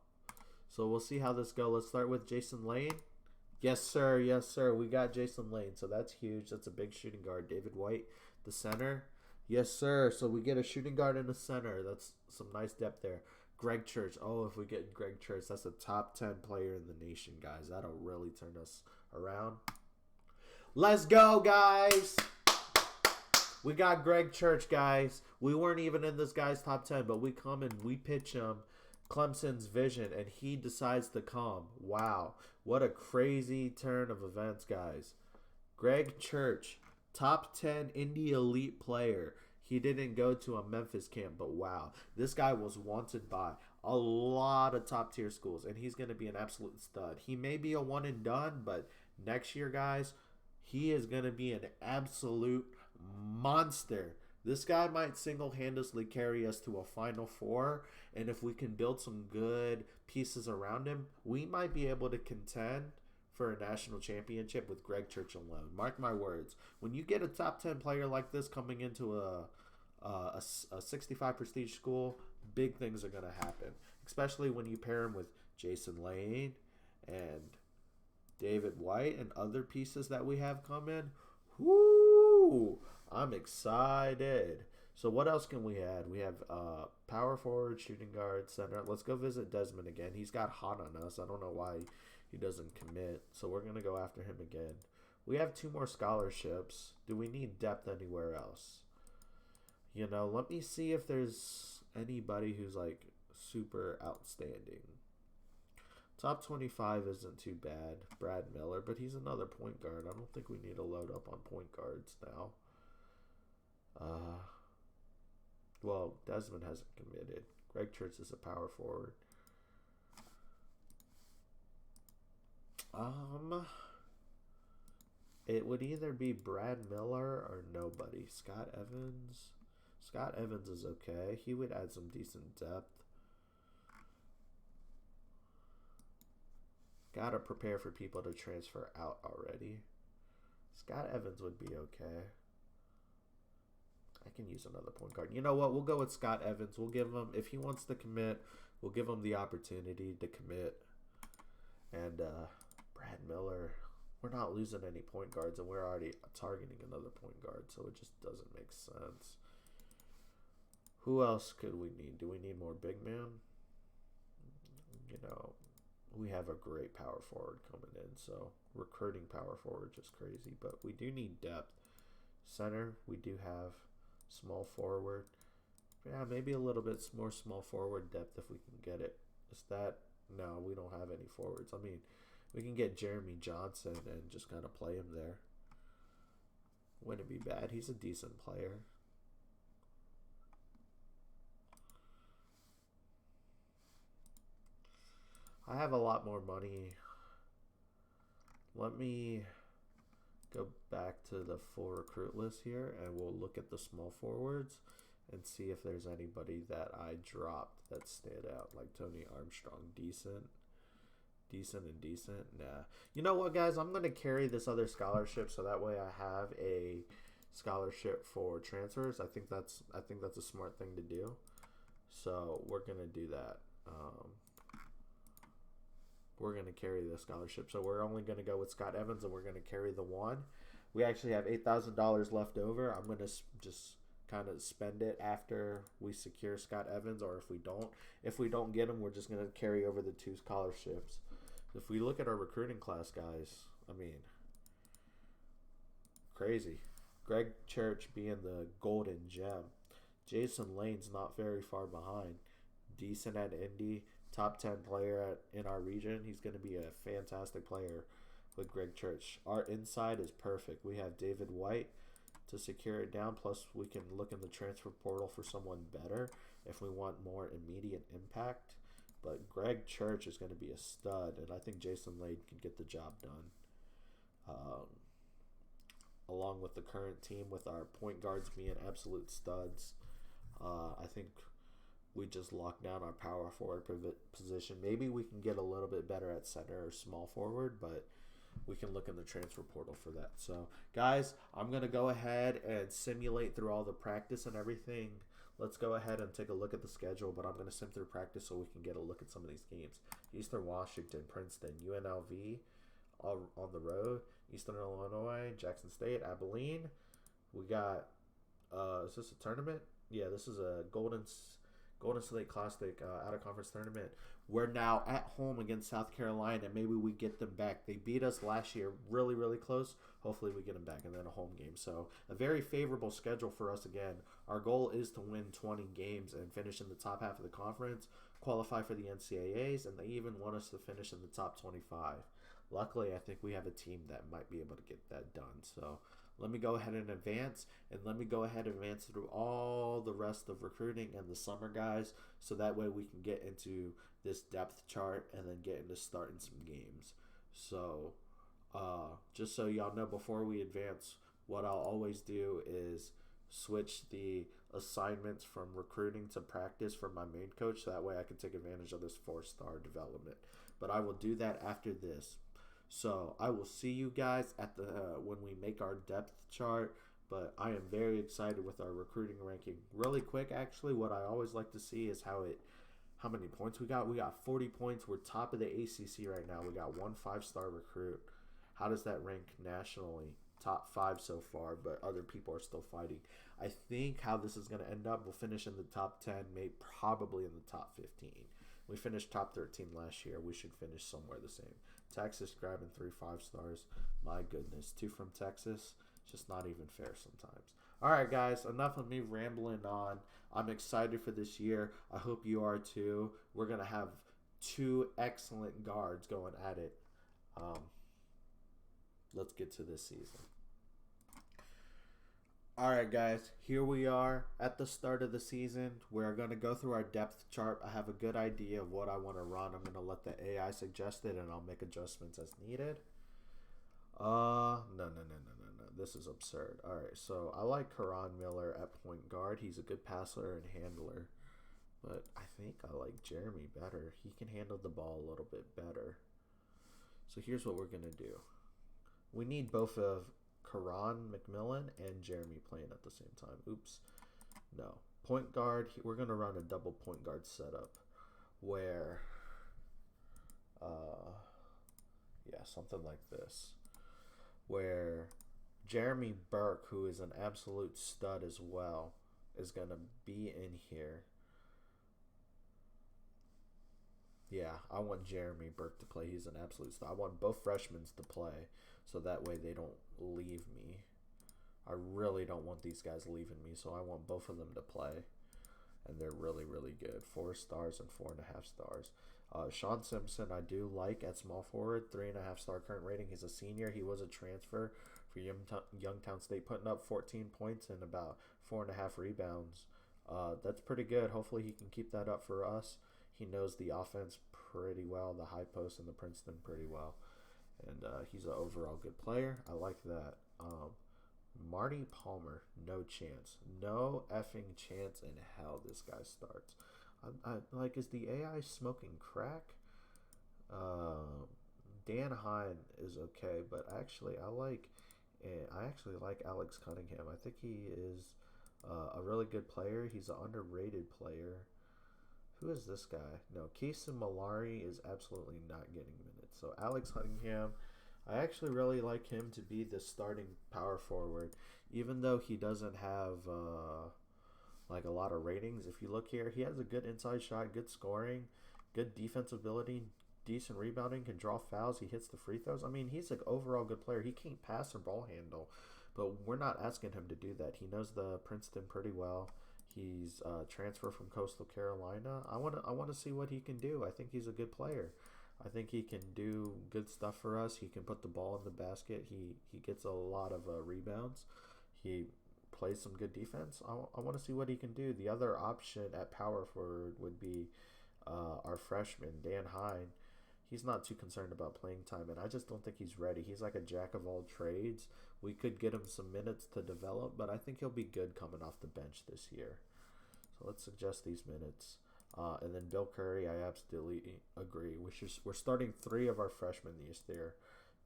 So we'll see how this goes. Let's start with Jason Lane. Yes, sir. Yes, sir. We got Jason Lane, so that's huge. That's a big shooting guard. David White, the center. Yes, sir. So we get a shooting guard in the center. That's some nice depth there. Greg Church. Oh, if we get Greg Church, that's a top 10 player in the nation, guys. That'll really turn us around. Let's go, guys. We got Greg Church, guys. We weren't even in this guy's top 10, but we come and we pitch him Clemson's vision, and he decides to come. Wow. What a crazy turn of events, guys. Greg Church, top 10 Indy Elite player. He didn't go to a Memphis camp, but wow. This guy was wanted by a lot of top-tier schools, and he's going to be an absolute stud. He may be a one and done, but next year, guys, he is going to be an absolute monster. This guy might single-handedly carry us to a Final Four, and if we can build some good pieces around him, we might be able to contend for a national championship with Greg Church alone. Mark my words. When you get a top 10 player like this coming into a 65 prestige school, big things are going to happen, especially when you pair him with Jason Lane and David White and other pieces that we have coming. Whoo! I'm excited. So what else can we add? We have power forward, shooting guard, center. Let's go visit Desmond again. He's got hot on us. I don't know why he doesn't commit. So we're going to go after him again. We have 2 more scholarships. Do we need depth anywhere else? You know, let me see if there's anybody who's like super outstanding. Top 25 isn't too bad. Brad Miller, but he's another point guard. I don't think we need to load up on point guards now. Well, Desmond hasn't committed. Greg Church is a power forward. It would either be Brad Miller or nobody. Scott Evans. Scott Evans is okay. He would add some decent depth. Gotta prepare for people to transfer out already. Scott Evans would be okay. I can use another point guard. You know what? We'll go with Scott Evans. We'll give him, if he wants to commit, we'll give him the opportunity to commit. And Brad Miller, we're not losing any point guards, and we're already targeting another point guard, so it just doesn't make sense. Who else could we need? Do we need more big man? You know, we have a great power forward coming in, so recruiting power forward just crazy. But we do need depth. Center, we do have small forward. Yeah, maybe a little bit more small forward depth if we can get it. Is that? No, we don't have any forwards. I mean, we can get Jeremy Johnson and just kind of play him there. Wouldn't be bad. He's a decent player. I have a lot more money. Let me go back to the full recruit list here, and we'll look at the small forwards and see if there's anybody that I dropped that stand out, like Tony Armstrong. Decent. Nah. You know what, guys? I'm going to carry this other scholarship so that way I have a scholarship for transfers. I think that's a smart thing to do. So we're going to do that. We're going to carry the scholarship. So we're only going to go with Scott Evans, and we're going to carry the one. We actually have $8,000 left over. I'm going to just kind of spend it after we secure Scott Evans, or if we don't get him, we're just going to carry over the 2 scholarships. If we look at our recruiting class, guys, I mean, crazy. Greg Church being the golden gem. Jason Lane's not very far behind. Decent at Indy, top 10 player in our region. He's going to be a fantastic player with Greg Church. Our inside is perfect. We have David White to secure it down, plus we can look in the transfer portal for someone better if we want more immediate impact. But Greg Church is going to be a stud, and I think Jason Lane can get the job done. Along with the current team, with our point guards being absolute studs, I think we just locked down our power forward position. Maybe we can get a little bit better at center or small forward, but we can look in the transfer portal for that. So, guys, I'm going to go ahead and simulate through all the practice and everything. Let's go ahead and take a look at the schedule, but I'm going to sim through practice so we can get a look at some of these games. Eastern Washington, Princeton, UNLV all on the road, Eastern Illinois, Jackson State, Abilene. We got, is this a tournament? Yeah, this is a Golden Slate Classic out-of-conference tournament. We're now at home against South Carolina. Maybe we get them back. They beat us last year really, really close. Hopefully we get them back, and then a home game. So a very favorable schedule for us again. Our goal is to win 20 games and finish in the top half of the conference, qualify for the NCAAs, and they even want us to finish in the top 25. Luckily, I think we have a team that might be able to get that done. So let me go ahead and advance, and let me go ahead and advance through all the rest of recruiting and the summer guys, so that way we can get into this depth chart and then get into starting some games. So just so y'all know, before we advance, what I'll always do is switch the assignments from recruiting to practice for my main coach, so that way I can take advantage of this 4-star development. But I will do that after this. So I will see you guys at the when we make our depth chart, but I am very excited with our recruiting ranking. Really quick, actually, what I always like to see is how many points we got. We got 40 points. We're top of the ACC right now. We got 1 5-star recruit. How does that rank nationally? Top 5 so far, but other people are still fighting. I think how this is going to end up, we'll finish in the top 10, maybe probably in the top 15. We finished top 13 last year. We should finish somewhere the same. Texas grabbing 3 5-stars. My goodness. 2 from Texas. It's just not even fair sometimes. All right, guys. Enough of me rambling on. I'm excited for this year. I hope you are too. We're going to have 2 excellent guards going at it. Let's get to this season. All right, guys, here we are at the start of the season. We're going to go through our depth chart. I have a good idea of what I want to run. I'm going to let the AI suggest it, and I'll make adjustments as needed. No. This is absurd. All right, so I like Karan Miller at point guard. He's a good passer and handler, but I think I like Jeremy better. He can handle the ball a little bit better. So here's what we're going to do. We need both of Karan McMillan and Jeremy playing at the same time. Oops. No. Point guard, we're going to run a double point guard setup where, something like this. Where Jeremy Burke, who is an absolute stud as well, is going to be in here. Yeah, I want Jeremy Burke to play. He's an absolute stud. I want both freshmen to play, so that way they don't leave me. I really don't want these guys leaving me, so I want both of them to play. And they're really, really good. 4 stars and 4.5 stars. Sean Simpson, I do like at small forward. 3.5 star current rating. He's a senior. He was a transfer for Youngstown State, putting up 14 points and about 4.5 rebounds. That's pretty good. Hopefully he can keep that up for us. He knows the offense pretty well, the high post and the Princeton pretty well. And he's an overall good player. I like that. Marty Palmer, no chance. No effing chance in hell this guy starts. I is the AI smoking crack? Dan Hine is okay, but actually I actually like Alex Cunningham. I think he is a really good player. He's an underrated player. Who is this guy? No, Keeson Malari is absolutely not getting minutes. So Alex Cunningham, I actually really like him to be the starting power forward, even though he doesn't have like a lot of ratings. If you look here, he has a good inside shot, good scoring, good defensive ability, decent rebounding, can draw fouls, he hits the free throws. I mean, he's an overall good player. He can't pass or ball handle, but we're not asking him to do that. He knows the Princeton pretty well. He's transferred from Coastal Carolina. I want to see what he can do. I think he's a good player. I think he can do good stuff for us. He can put the ball in the basket. He gets a lot of rebounds. He plays some good defense. I want to see what he can do. The other option at power forward would be our freshman, Dan Hine. He's not too concerned about playing time, and I just don't think he's ready. He's like a jack of all trades. We could get him some minutes to develop, but I think he'll be good coming off the bench this year. So let's suggest these minutes. And then Bill Curry, I absolutely agree. We're starting 3 of our freshmen this year.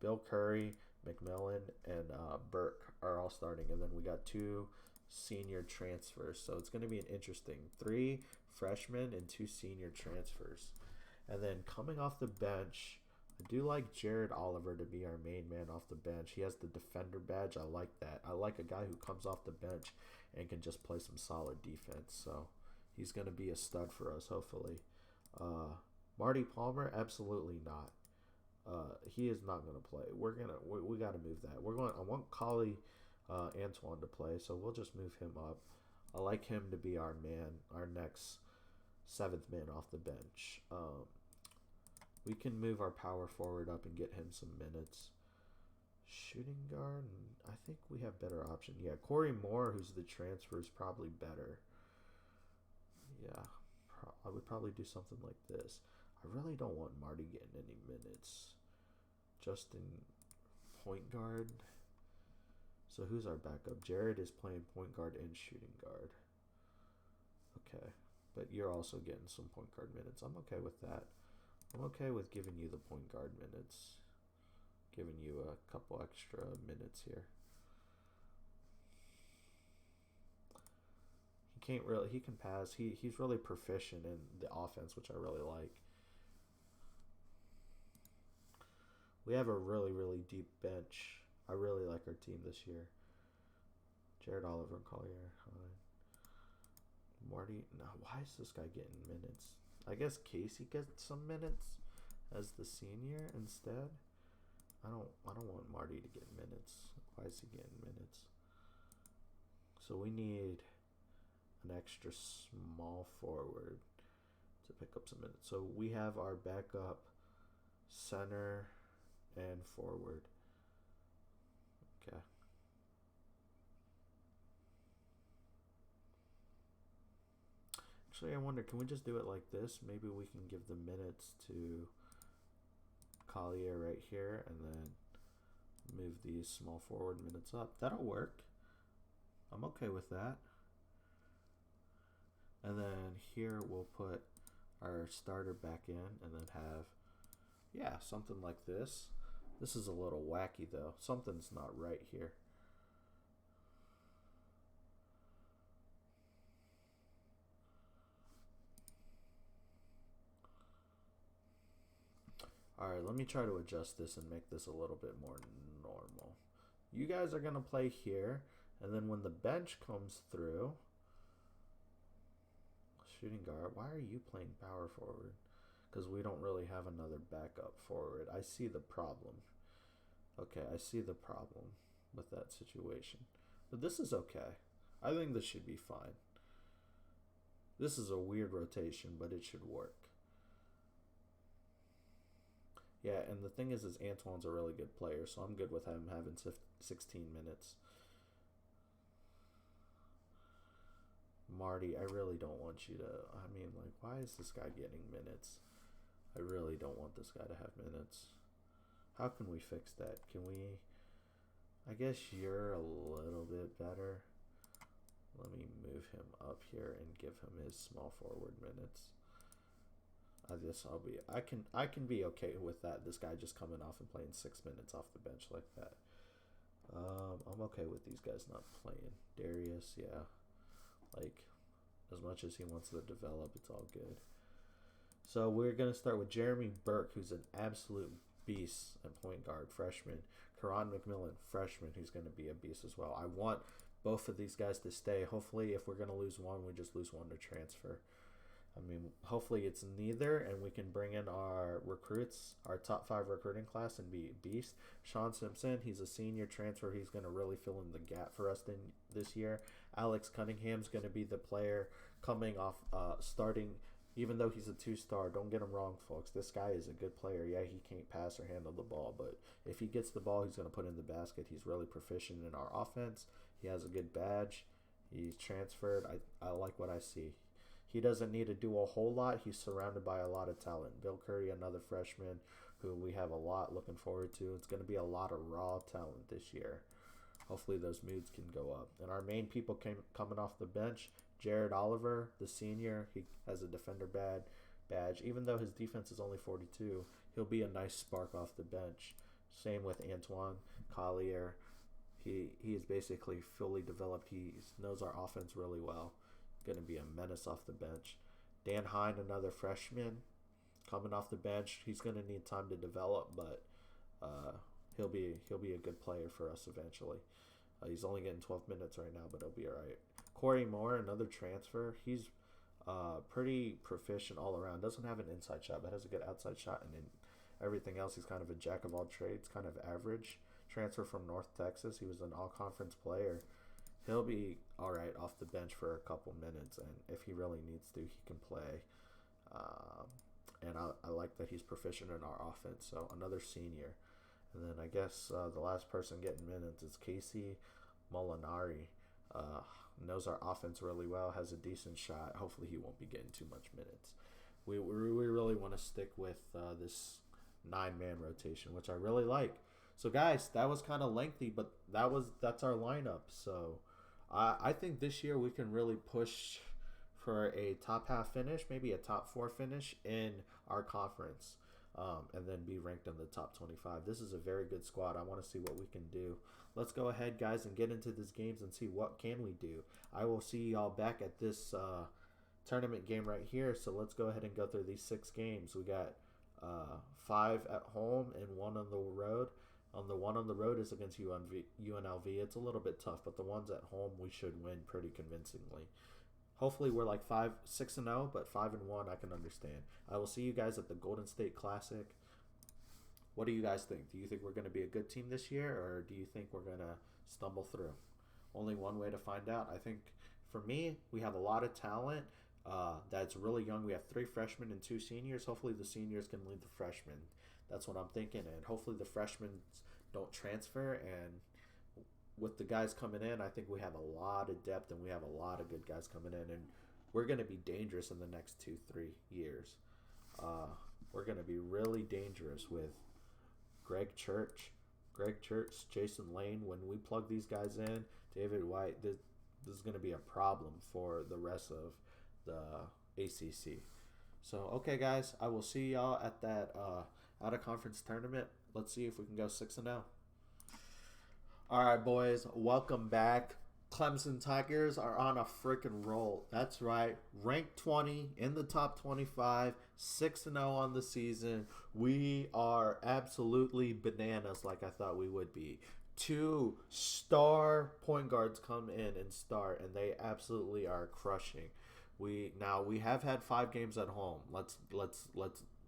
Bill Curry, McMillan, and Burke are all starting. And then we got 2 senior transfers. So it's going to be an interesting 3 freshmen and 2 senior transfers. And then coming off the bench, I do like Jared Oliver to be our main man off the bench. He has the defender badge. I like that. I like a guy who comes off the bench and can just play some solid defense. So he's going to be a stud for us, hopefully. Marty Palmer, absolutely not. He is not going to play. We got to move that. I want Collie Antoine to play, so we'll just move him up. I like him to be our man, our next 7th man off the bench. We can move our power forward up and get him some minutes. Shooting guard, I think we have better option. Yeah, Corey Moore, who's the transfer, is probably better. Yeah, I would probably do something like this. I really don't want Marty getting any minutes. Justin, point guard. So who's our backup? Jared is playing point guard and shooting guard. Okay, but you're also getting some point guard minutes. I'm okay with that. I'm okay with giving you the point guard minutes. Giving you a couple extra minutes here. He can pass. He's really proficient in the offense, which I really like. We have a really, really deep bench. I really like our team this year. Jared Oliver and Collier. Marty. No, why is this guy getting minutes? I guess Casey gets some minutes as the senior instead. I don't want Marty to get minutes. Why is he getting minutes? So we need an extra small forward to pick up some minutes. So we have our backup center and forward. Okay. Actually, I wonder, can we just do it like this? Maybe we can give the minutes to Collier right here and then move these small forward minutes up. That'll work. I'm okay with that. And then here we'll put our starter back in and then have, yeah, something like this. This is a little wacky though. Something's not right here. Alright, let me try to adjust this and make this a little bit more normal. You guys are going to play here, and then when the bench comes through, shooting guard, why are you playing power forward? Because we don't really have another backup forward. I see the problem. Okay, I see the problem with that situation. But this is okay. I think this should be fine. This is a weird rotation, but it should work. Yeah, and the thing is Antoine's a really good player, so I'm good with him having 16 minutes. Marty, I really don't want you to... I mean, like, why is this guy getting minutes? I really don't want this guy to have minutes. How can we fix that? Can we... I guess you're a little bit better. Let me move him up here and give him his small forward minutes. I guess I can be okay with that. This guy just coming off and playing 6 minutes off the bench like that. I'm okay with these guys not playing. Darius, yeah. Like, as much as he wants to develop, it's all good. So we're going to start with Jeremy Burke, who's an absolute beast and point guard, freshman. Karan McMillan, freshman, who's going to be a beast as well. I want both of these guys to stay. Hopefully, if we're going to lose one, we just lose one to transfer. I mean, hopefully it's neither, and we can bring in our recruits, our top 5 recruiting class, and be beast. Sean Simpson, he's a senior transfer. He's going to really fill in the gap for us this year. Alex Cunningham's going to be the player coming off, starting, even though he's a 2-star. Don't get him wrong, folks. This guy is a good player. Yeah, he can't pass or handle the ball, but if he gets the ball, he's going to put in the basket. He's really proficient in our offense. He has a good badge. He's transferred. I like what I see. He doesn't need to do a whole lot. He's surrounded by a lot of talent. Bill Curry, another freshman who we have a lot looking forward to. It's going to be a lot of raw talent this year. Hopefully those moods can go up. And our main people coming off the bench, Jared Oliver, the senior. He has a defender badge. Even though his defense is only 42, he'll be a nice spark off the bench. Same with Antoine Collier. He is basically fully developed. He knows our offense really well. Going to be a menace off the bench. Dan Hine, another freshman, coming off the bench. He's going to need time to develop, but he'll be a good player for us eventually. He's only getting 12 minutes right now, but he'll be all right. Corey Moore, another transfer. He's pretty proficient all around. Doesn't have an inside shot, but has a good outside shot, and then everything else, he's kind of a jack of all trades, kind of average. Transfer from North Texas. He was an all-conference player. He'll be all right off the bench for a couple minutes, and if he really needs to, he can play. And I like that he's proficient in our offense, so another senior. And then I guess the last person getting minutes is Casey Molinari. Knows our offense really well, has a decent shot. Hopefully he won't be getting too much minutes. We really want to stick with this 9-man rotation, which I really like. So guys, that was kind of lengthy, but that's our lineup. So I think this year we can really push for a top half finish, maybe a top 4 finish in our conference, and then be ranked in the top 25. This is a very good squad. I want to see what we can do. Let's go ahead, guys, and get into these games and see what can we do. I will see y'all back at this tournament game right here. So let's go ahead and go through these 6 games. We got 5 at home and 1 on the road. The one on the road is against UNLV. It's a little bit tough, but the ones at home we should win pretty convincingly. Hopefully we're like 6-0, but 5-1 I can understand. I will see you guys at the Golden State Classic. What do you guys think? Do you think we're going to be a good team this year, or do you think we're going to stumble through? Only one way to find out. I think for me, we have a lot of talent that's really young. We have 3 freshmen and 2 seniors. Hopefully the seniors can lead the freshmen. That's what I'm thinking, and hopefully the freshmen don't transfer, and with the guys coming in, I think we have a lot of depth, and we have a lot of good guys coming in, and we're going to be dangerous in the next 2-3 years. We're going to be really dangerous with Greg Church, Jason Lane. When we plug these guys in, David White, this is going to be a problem for the rest of the ACC. So, okay, guys, I will see y'all at that out-of-conference tournament. Let's see if we can go 6-0. All right, boys, welcome back. Clemson Tigers are on a freaking roll. That's right, ranked 20 in the top 25, 6-0 on the season. We are absolutely bananas like I thought we would be. 2 star point guards come in and start, and they absolutely are crushing. We have had 5 games at home. Let's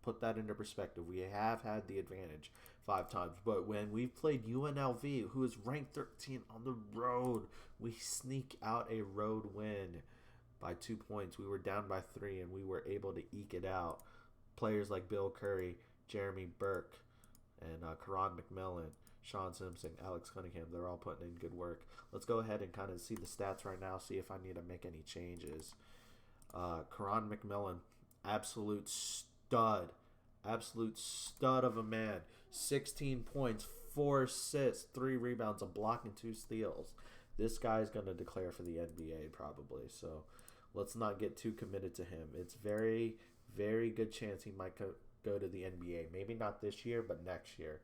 put that into perspective. We have had the advantage 5 times, but when we played UNLV, who is ranked 13 on the road, we sneak out a road win by 2 points. We were down by 3, and we were able to eke it out. Players like Bill Curry, Jeremy Burke, and Karan McMillan, Sean Simpson, Alex Cunningham, they're all putting in good work. Let's go ahead and kind of see the stats right now, see if I need to make any changes. Karan McMillan, absolute stud of a man. 16 points, 4 assists, 3 rebounds, a block, and 2 steals. This guy's going to declare for the NBA probably, so let's not get too committed to him. It's very, very good chance he might go to the NBA. Maybe not this year, but next year.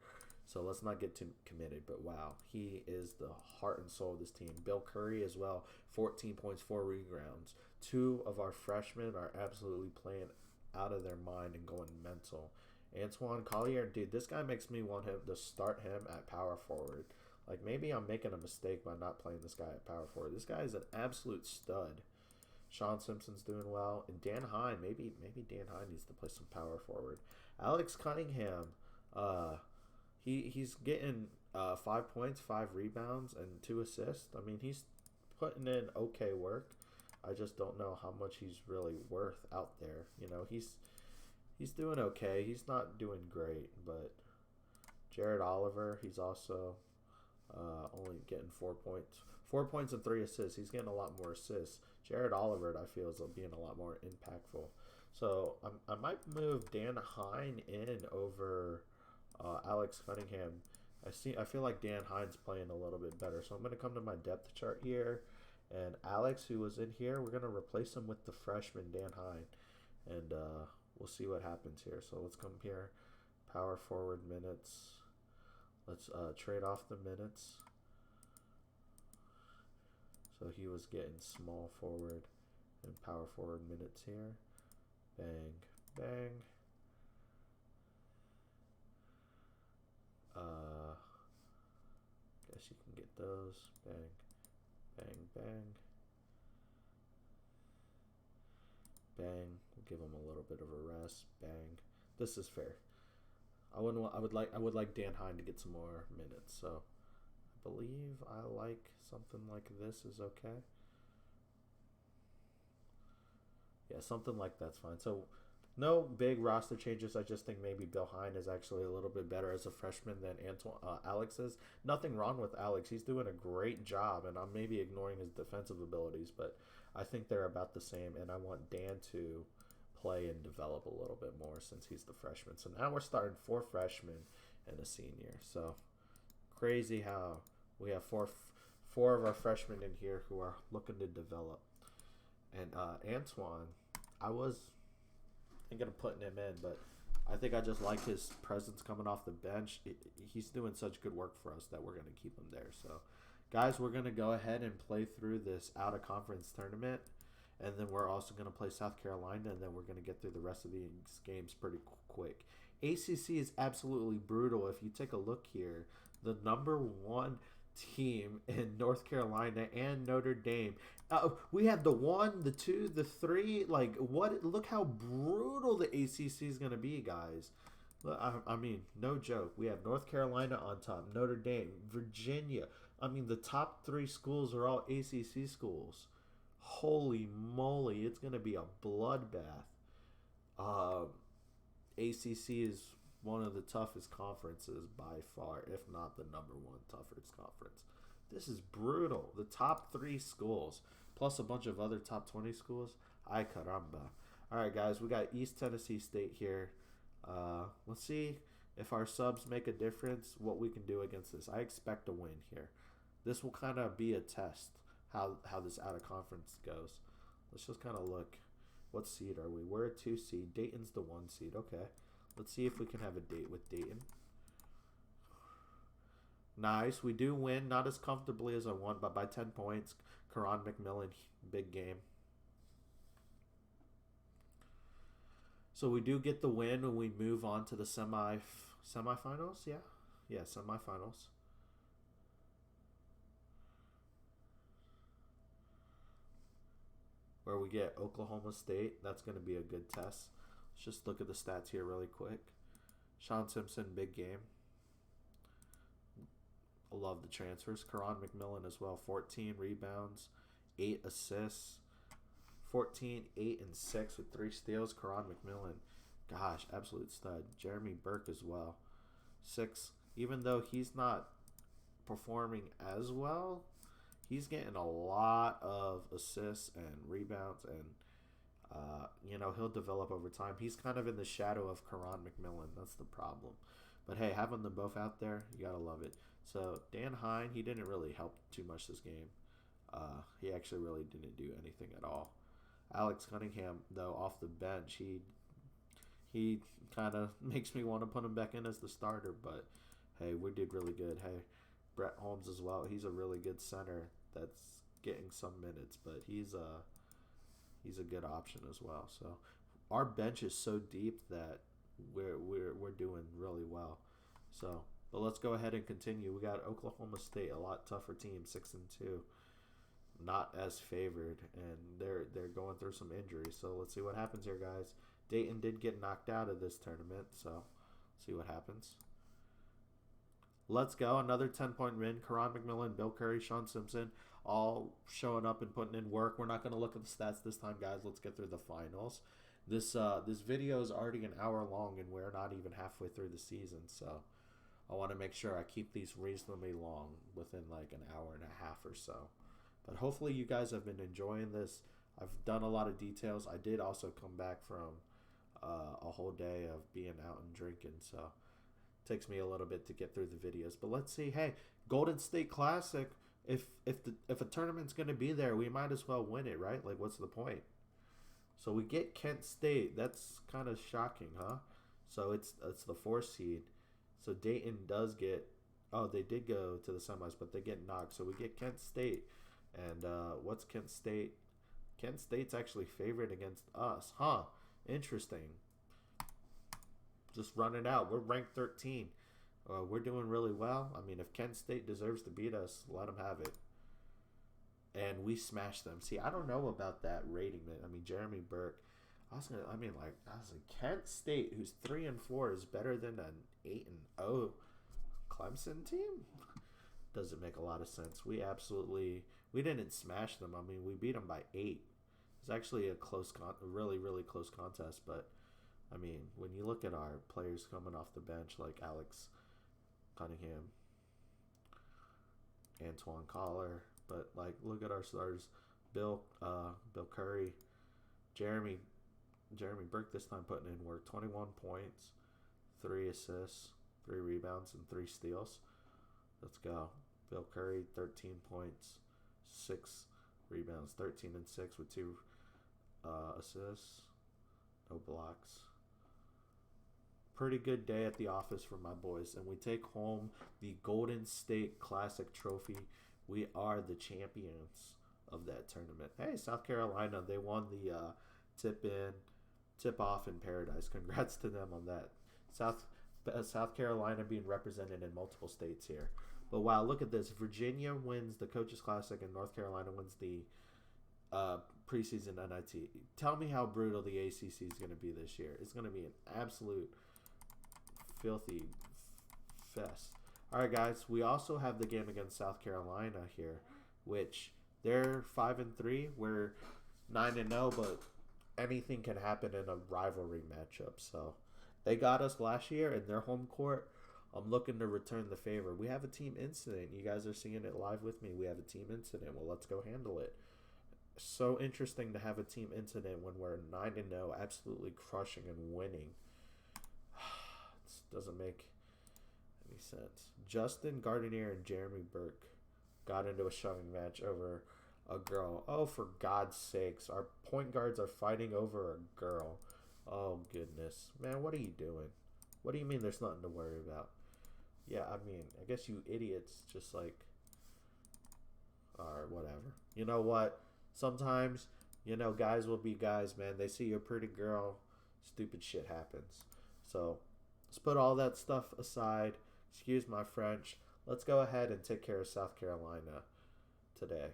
So let's not get too committed. But wow, he is the heart and soul of this team. Bill Curry as well, 14 points, 4 rebounds. 2 of our freshmen are absolutely playing out of their mind and going mental. Antoine Collier, dude, this guy makes me want him to start him at power forward. Like, maybe I'm making a mistake by not playing this guy at power forward. This guy is an absolute stud. Sean Simpson's doing well. And Dan Hine, maybe Dan Hine needs to play some power forward. Alex Cunningham, he's getting 5 points, 5 rebounds, and 2 assists. I mean, he's putting in okay work. I just don't know how much he's really worth out there. You know, he's doing okay. He's not doing great, but Jared Oliver, he's also only getting 4 points. 4 points and 3 assists. He's getting a lot more assists. Jared Oliver, I feel, is being a lot more impactful. So I might move Dan Hine in over Alex Cunningham. I feel like Dan Hine's playing a little bit better. So I'm going to come to my depth chart here. And Alex, who was in here, we're going to replace him with the freshman, Dan Hine. And we'll see what happens here. So let's come here. Power forward minutes. Let's trade off the minutes. So he was getting small forward and power forward minutes here. Bang, bang. Guess you can get those. Bang, bang, bang. Bang. We'll give him a little bit of a rest. Bang. This is fair. I would like Dan Hine to get some more minutes. So I believe I like something like this is okay. Yeah, something like that's fine. So no big roster changes. I just think maybe Bill Hine is actually a little bit better as a freshman than Alex is. Nothing wrong with Alex. He's doing a great job, and I'm maybe ignoring his defensive abilities, but I think they're about the same, and I want Dan to play and develop a little bit more since he's the freshman. So now we're starting 4 freshmen and a senior. So crazy how we have four of our freshmen in here who are looking to develop. And Antoine, I was thinking of putting him in, but I think I just like his presence coming off the bench. He's doing such good work for us that we're going to keep him there. So, guys, we're going to go ahead and play through this out-of-conference tournament. And then we're also going to play South Carolina, and then we're going to get through the rest of these games pretty quick. ACC is absolutely brutal. If you take a look here, the number 1 team in North Carolina and Notre Dame. We have the 1, the 2, the 3. Like, what? Look how brutal the ACC is going to be, guys. I mean, no joke. We have North Carolina on top, Notre Dame, Virginia. I mean, the top 3 schools are all ACC schools. Holy moly, it's going to be a bloodbath. ACC is one of the toughest conferences by far, if not the number 1 toughest conference. This is brutal. The top 3 schools, plus a bunch of other top 20 schools. Ay caramba. All right, guys, we got East Tennessee State here. Let's see if our subs make a difference, what we can do against this. I expect a win here. This will kind of be a test. How this out-of-conference goes. Let's just kind of look. What seed are we? We're a 2 seed. Dayton's the 1 seed. Okay. Let's see if we can have a date with Dayton. Nice. We do win. Not as comfortably as I want, but by 10 points. Karan McMillan, big game. So we do get the win when we move on to the semifinals. Yeah? Yeah, semifinals. Where we get Oklahoma State. That's going to be a good test. Let's just look at the stats here really quick. Sean Simpson, big game. I love the transfers. Karan McMillan as well. 14 rebounds, 8 assists. 14, 8, and 6 with 3 steals. Karan McMillan. Gosh, absolute stud. Jeremy Burke as well. 6. Even though he's not performing as well, he's getting a lot of assists and rebounds, and he'll develop over time. He's kind of in the shadow of Karan McMillan. That's the problem. But hey, having them both out there, you gotta love it. So Dan Hine, he didn't really help too much this game. He actually really didn't do anything at all. Alex Cunningham, though, off the bench, he kind of makes me want to put him back in as the starter. But hey, we did really good. Hey, Brett Holmes as well. He's a really good center that's getting some minutes, but he's a good option as well. So our bench is so deep that we're doing really well. So, but let's go ahead and continue. We got Oklahoma State, a lot tougher team, 6-2, not as favored, and they're going through some injuries. So let's see what happens here, guys. Dayton did get knocked out of this tournament, so see what happens. Let's go. Another 10-point win. Karan McMillan, Bill Curry, Sean Simpson, all showing up and putting in work. We're not going to look at the stats this time, guys. Let's get through the finals. This video is already an hour long, and we're not even halfway through the season, so I want to make sure I keep these reasonably long, within like an hour and a half or so. But hopefully you guys have been enjoying this. I've done a lot of details. I did also come back from a whole day of being out and drinking, so it takes me a little bit to get through the videos. But let's see. Hey, Golden State Classic. If a tournament's gonna be there, we might as well win it, right? Like, what's the point? So we get Kent State. That's kind of shocking, huh? So it's the 4th seed. So Dayton does get. Oh, they did go to the semis, but they get knocked. So we get Kent State. And what's Kent State? Kent State's actually favored against us, huh? Interesting. Just run it out. We're ranked 13. We're doing really well. I mean, if Kent State deserves to beat us, let them have it. And we smashed them. See, I don't know about that rating. I mean, Jeremy Burke. Kent State, who's 3-4, is better than an 8-0 Clemson team. Doesn't make a lot of sense. We didn't smash them. I mean, we beat them by 8. It's actually a really, really close contest. But I mean, when you look at our players coming off the bench, like Alex Cunningham, Antoine Collar, but like, look at our starters: Bill Curry, Jeremy Burke. This time putting in work. 21 points, 3 assists, 3 rebounds, and 3 steals. Let's go. Bill Curry, 13 points, 6 rebounds, 13 and 6 with 2 assists, no blocks. Pretty good day at the office for my boys, and we take home the Golden State Classic trophy. We are the champions of that tournament. Hey, South Carolina, they won the tip-off in Paradise. Congrats to them on that. South Carolina being represented in multiple states here. But wow, look at this. Virginia wins the Coaches Classic and North Carolina wins the preseason NIT. Tell me how brutal the ACC is going to be this year. It's going to be an absolute filthy fest. All right, guys. We also have the game against South Carolina here, which they're 5-3. We're 9-0, but anything can happen in a rivalry matchup. So they got us last year in their home court. I'm looking to return the favor. We have a team incident. You guys are seeing it live with me. We have a team incident. Well, let's go handle it. So interesting to have a team incident when we're 9-0, absolutely crushing and winning. This doesn't make any sense. Justin Gardenier and Jeremy Burke got into a shoving match over a girl. Oh, for God's sakes. Our point guards are fighting over a girl. Oh, goodness. Man, what are you doing? What do you mean there's nothing to worry about? Yeah, I mean, I guess you idiots just like, or whatever. You know what? Sometimes, guys will be guys, man. They see a pretty girl, stupid shit happens. So, let's put all that stuff aside. Excuse my French. Let's go ahead and take care of South Carolina today.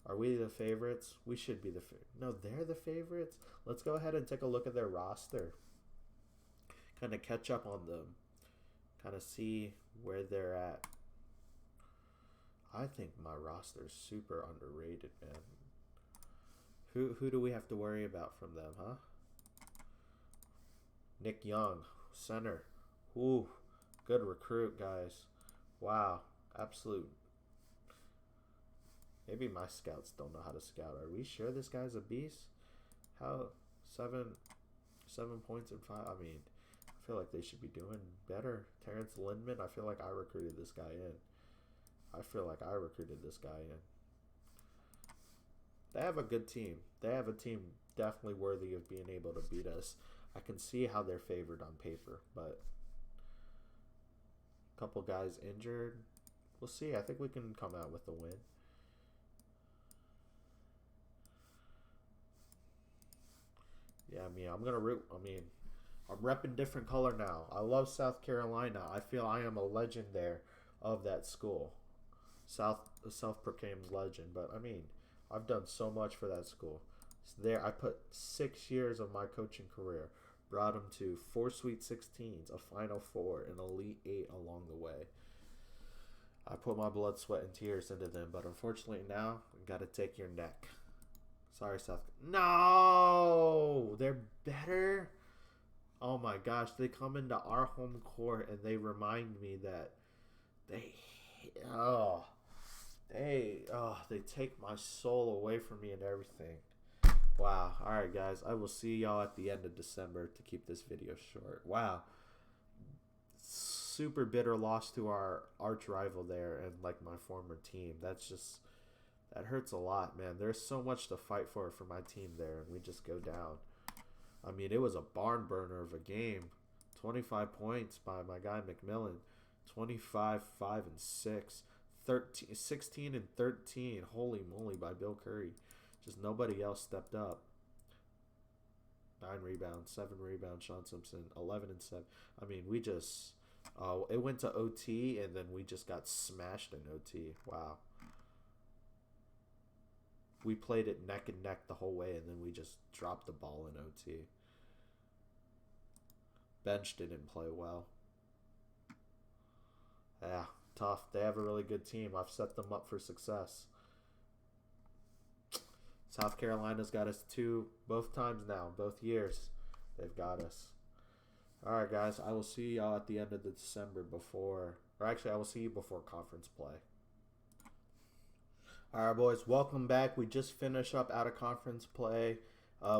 Are we the favorites? We should be the favorites. No, they're the favorites. Let's go ahead and take a look at their roster. Kind of catch up on them. Kind of see where they're at. I think my roster is super underrated, man. Who do we have to worry about from them, huh? Nick Young, center. Ooh, good recruit, guys. Wow, absolute. Maybe my scouts don't know how to scout. Are we sure this guy's a beast? How 7 points and 5? I mean, I feel like they should be doing better. Terrence Lindman, I feel like I recruited this guy in. They have a good team. They have a team definitely worthy of being able to beat us. I can see how they're favored on paper, but a couple guys injured. We'll see. I think we can come out with a win. Yeah, I'm going to root. I'm repping different color now. I love South Carolina. I feel I am a legend there of that school. Self-proclaimed legend. But, I mean, I've done so much for that school. So there, I put 6 years of my coaching career. Brought them to 4 Sweet 16s, a Final Four, an Elite 8 along the way. I put my blood, sweat, and tears into them. But, unfortunately, now, I got to take your neck. Sorry, South. No! They're better? Oh my gosh, they come into our home court and they remind me that they take my soul away from me and everything. Wow. Alright guys, I will see y'all at the end of December to keep this video short. Wow. Super bitter loss to our arch rival there and like my former team. That hurts a lot, man. There's so much to fight for my team there and we just go down. I mean, it was a barn burner of a game. 25 points by my guy McMillan. 25, 5, and 6. 16 and 13. Holy moly by Bill Curry. Just nobody else stepped up. 9 rebounds, 7 rebounds, Sean Simpson. 11 and 7. I mean, we just... it went to OT, and then we just got smashed in OT. Wow. We played it neck and neck the whole way, and then we just dropped the ball in OT. Bench didn't play well. Yeah, tough. They have a really good team. I've set them up for success. South Carolina's got us both times now, both years. They've got us. All right, guys. I will see y'all at the end of December I will see you before conference play. All right, boys. Welcome back. We just finished up out of conference play.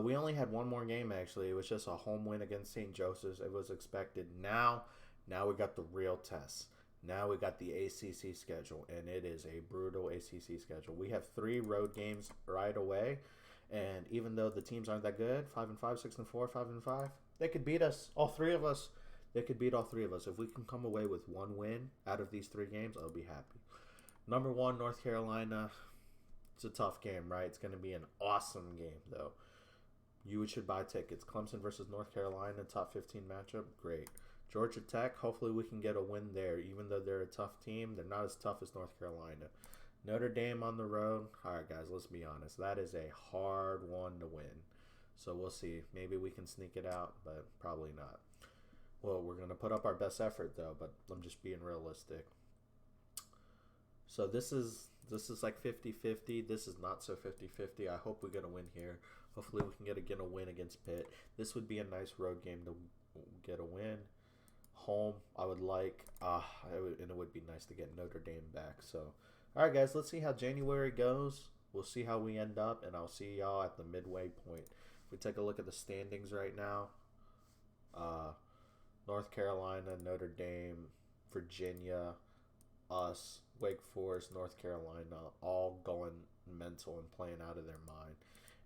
We only had one more game, actually. It was just a home win against St. Joseph's. It was expected. Now we got the real test. Now we got the ACC schedule, and it is a brutal ACC schedule. We have 3 road games right away, and even though the teams aren't that good, 5-5, 6-4, 5-5, they could beat us, all 3 of us. They could beat all 3 of us. If we can come away with 1 win out of these 3 games, I'll be happy. Number 1, North Carolina. It's a tough game, right? It's going to be an awesome game, though. You should buy tickets. Clemson versus North Carolina, top 15 matchup. Great. Georgia Tech, hopefully we can get a win there. Even though they're a tough team, they're not as tough as North Carolina. Notre Dame on the road. All right, guys, let's be honest. That is a hard one to win. So we'll see. Maybe we can sneak it out, but probably not. Well, we're going to put up our best effort, though, but I'm just being realistic. So this is like 50-50. This is not so 50-50. I hope we get a win here. Hopefully we can get a win against Pitt. This would be a nice road game to get a win. Home, I would like, and it would be nice to get Notre Dame back. So, all right, guys, let's see how January goes. We'll see how we end up, and I'll see y'all at the midway point. If we take a look at the standings right now, North Carolina, Notre Dame, Virginia, us, Wake Forest, North Carolina, all going mental and playing out of their mind.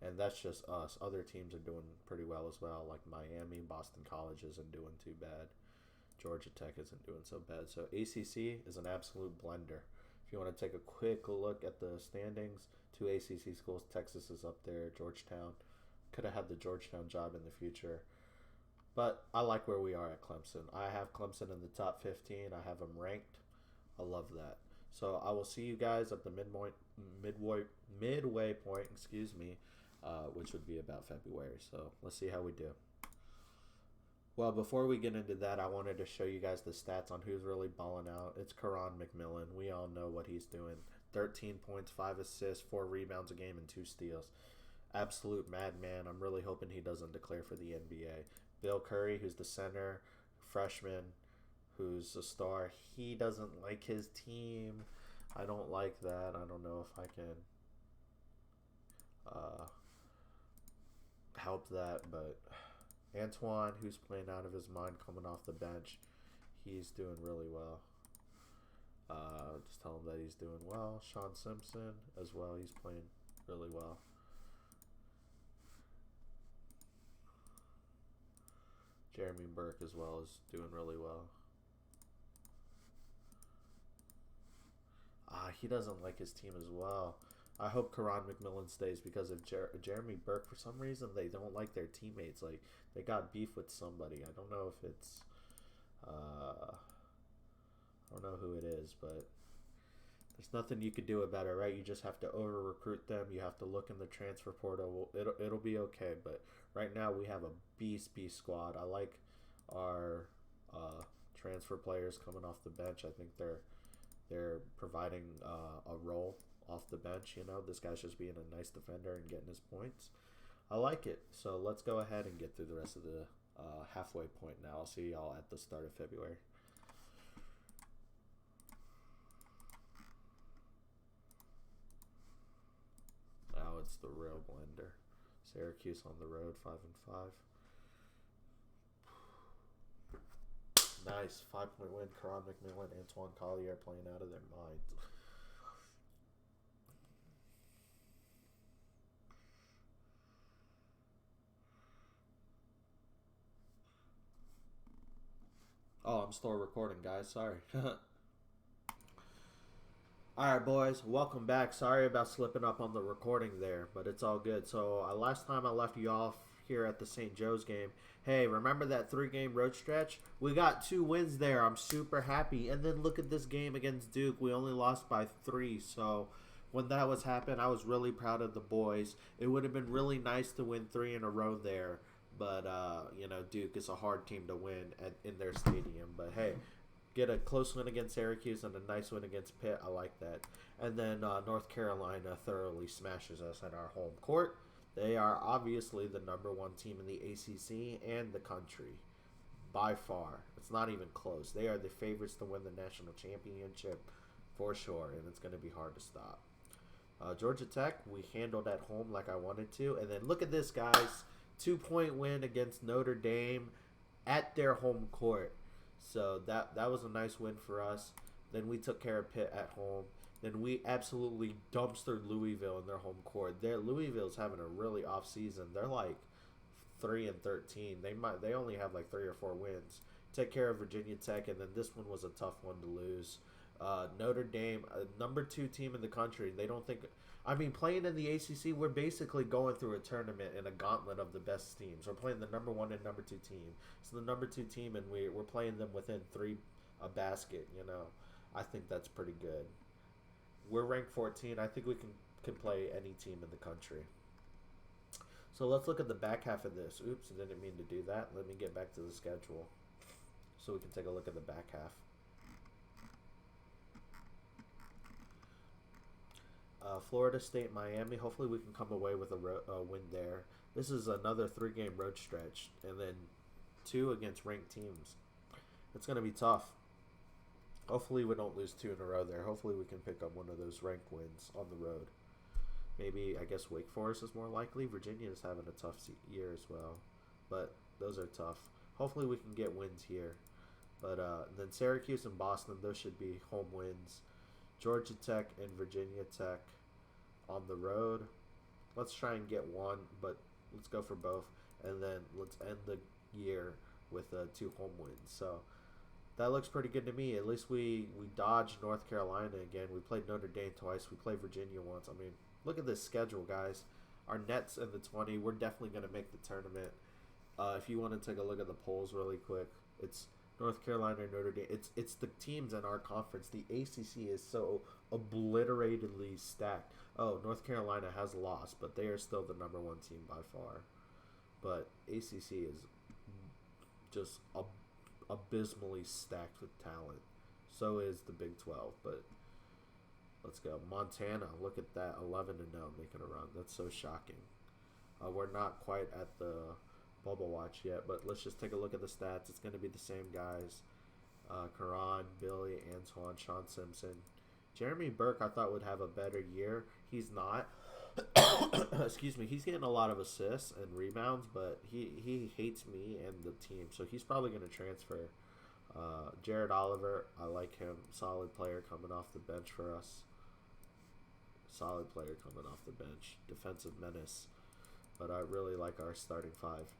And that's just us. Other teams are doing pretty well as well, like Miami, Boston College isn't doing too bad. Georgia Tech isn't doing so bad. So ACC is an absolute blender. If you want to take a quick look at the standings, 2 ACC schools, Texas is up there, Georgetown. Could have had the Georgetown job in the future. But I like where we are at Clemson. I have Clemson in the top 15. I have them ranked. I love that. So I will see you guys at the midway point, which would be about February. So let's see how we do. Well, before we get into that, I wanted to show you guys the stats on who's really balling out. It's Karan McMillan. We all know what he's doing. 13 points, 5 assists, 4 rebounds a game, and 2 steals. Absolute madman. I'm really hoping he doesn't declare for the NBA. Bill Curry, who's the center, freshman, who's a star. He doesn't like his team. I don't like that. I don't know if I can help that, but Antoine, who's playing out of his mind coming off the bench, he's doing really well. Just tell him that he's doing well. Sean Simpson as well, he's playing really well. Jeremy Burke as well is doing really well. He doesn't like his team as well. I hope Karan McMillan stays because if Jeremy Burke, for some reason, they don't like their teammates. Like, they got beef with somebody. I don't know if it's, I don't know who it is, but there's nothing you can do about it, right? You just have to over-recruit them. You have to look in the transfer portal. It'll be okay, but right now we have a beast squad. I like our transfer players coming off the bench. I think they're providing a role off the bench. You know, this guy's just being a nice defender and getting his points. I like it. So let's go ahead and get through the rest of the halfway point now. I'll see y'all at the start of February. Now it's the real blender. Syracuse on the road, 5-5. Nice 5-point win. Karan McMillan, Antoine Collier playing out of their minds. Oh, I'm still recording, guys. Sorry. Alright, boys. Welcome back. Sorry about slipping up on the recording there, but it's all good. So, last time I left you off here at the St. Joe's game. Hey, remember that 3-game road stretch? We got 2 wins there. I'm super happy. And then look at this game against Duke. We only lost by 3. So, when that was happening, I was really proud of the boys. It would have been really nice to win 3 in a row there. But, you know, Duke is a hard team to win in their stadium. But, hey, get a close win against Syracuse and a nice win against Pitt. I like that. And then North Carolina thoroughly smashes us at our home court. They are obviously the #1 team in the ACC and the country. By far. It's not even close. They are the favorites to win the national championship for sure. And it's going to be hard to stop. Georgia Tech, we handled at home like I wanted to. And then look at this, guys. 2-point win against Notre Dame at their home court. So that was a nice win for us. Then we took care of Pitt at home. Then we absolutely dumpstered Louisville in their home court. Louisville's having a really off season. They're like 3-13. They only have like 3 or 4 wins. Take care of Virginia Tech, and then this one was a tough one to lose. Notre Dame, #2 team in the country. They don't think. I mean, playing in the ACC, we're basically going through a tournament in a gauntlet of the best teams. We're playing the #1 and #2 team. So the #2 team, and we're playing them within 3 a basket. You know, I think that's pretty good. We're ranked 14. I think we can play any team in the country. So let's look at the back half of this. Oops, I didn't mean to do that. Let me get back to the schedule so we can take a look at the back half. Florida State, Miami. Hopefully we can come away with a win there. This is another 3-game road stretch, and then 2 against ranked teams. It's going to be tough. Hopefully we don't lose 2 in a row there. Hopefully we can pick up one of those ranked wins on the road. Maybe, I guess, Wake Forest is more likely. Virginia is having a tough year as well, but those are tough. Hopefully we can get wins here. But then Syracuse and Boston, those should be home wins. Georgia Tech and Virginia Tech on the road. Let's try and get one, but let's go for both. And then let's end the year with 2 home wins. So that looks pretty good to me. At least we dodged North Carolina again. We played Notre Dame twice. We played Virginia once. I mean, look at this schedule, guys. Our net's in the 20. We're definitely going to make the tournament. If you want to take a look at the polls really quick, it's North Carolina and Notre Dame. It's the teams in our conference. The ACC is so obliteratedly stacked. Oh, North Carolina has lost, but they are still the #1 team by far. But ACC is just abysmally stacked with talent. So is the Big 12. But let's go. Montana, look at that, 11-0, making a run. That's so shocking. We're not quite at the bubble watch yet, but let's just take a look at the stats. It's going to be the same guys. Karan, Billy, Antoine, Sean Simpson. Jeremy Burke I thought would have a better year. He's not. Excuse me. He's getting a lot of assists and rebounds, but he hates me and the team, so he's probably going to transfer. Jared Oliver, I like him. Solid player coming off the bench for us. Solid player coming off the bench. Defensive menace. But I really like our starting 5.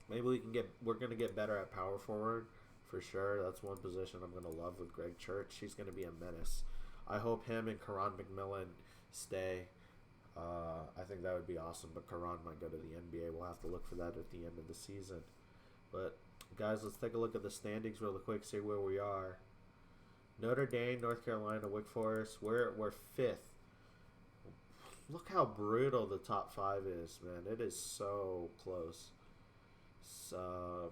Maybe we're going to get better at power forward for sure. That's one position I'm going to love with Greg Church. He's going to be a menace. I hope him and Karan McMillan stay. I think that would be awesome, but Karan might go to the NBA. We'll have to look for that at the end of the season. But, guys, let's take a look at the standings real quick, see where we are. Notre Dame, North Carolina, Wake Forest, we're fifth. Look how brutal the top 5 is, man. It is so close. So,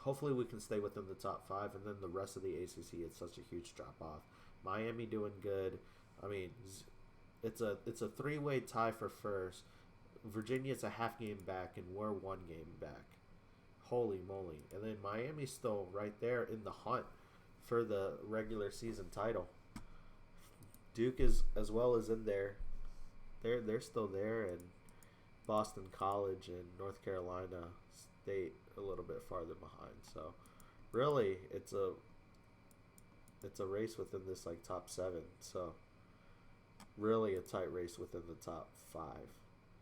hopefully we can stay within the top 5, and then the rest of the ACC, it's such a huge drop-off. Miami doing good. I mean, it's a 3-way tie for first. Virginia's a half game back, and we're 1 game back. Holy moly. And then Miami's still right there in the hunt for the regular season title. Duke is as well as in there. They're still there, and Boston College and North Carolina State a little bit farther behind. So really it's a race within this like top 7. So really a tight race within the top 5.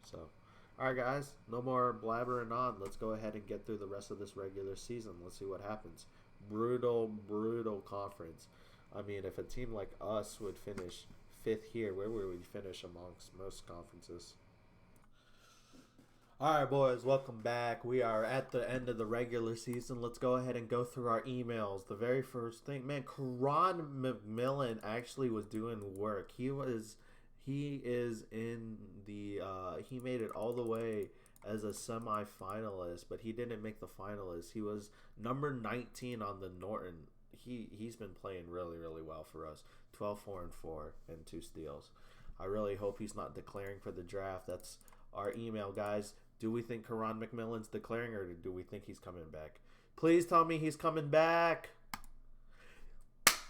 So alright guys, no more blabbering on. Let's go ahead and get through the rest of this regular season. Let's see what happens. Brutal conference. I mean, if a team like us would finish 5th here, where would we finish amongst most conferences? Alright boys, welcome back. We are at the end of the regular season. Let's go ahead and go through our emails. The very first thing, man, Karan McMillan actually was doing work. He is in the he made it all the way as a semi-finalist, but he didn't make the finalists. He was number 19 on the Norton. He's been playing really well for us. 12-4-4 and 2 steals. I really hope he's not declaring for the draft. That's our email, guys. Do we think Karan McMillan's declaring, or do we think he's coming back? Please tell me he's coming back.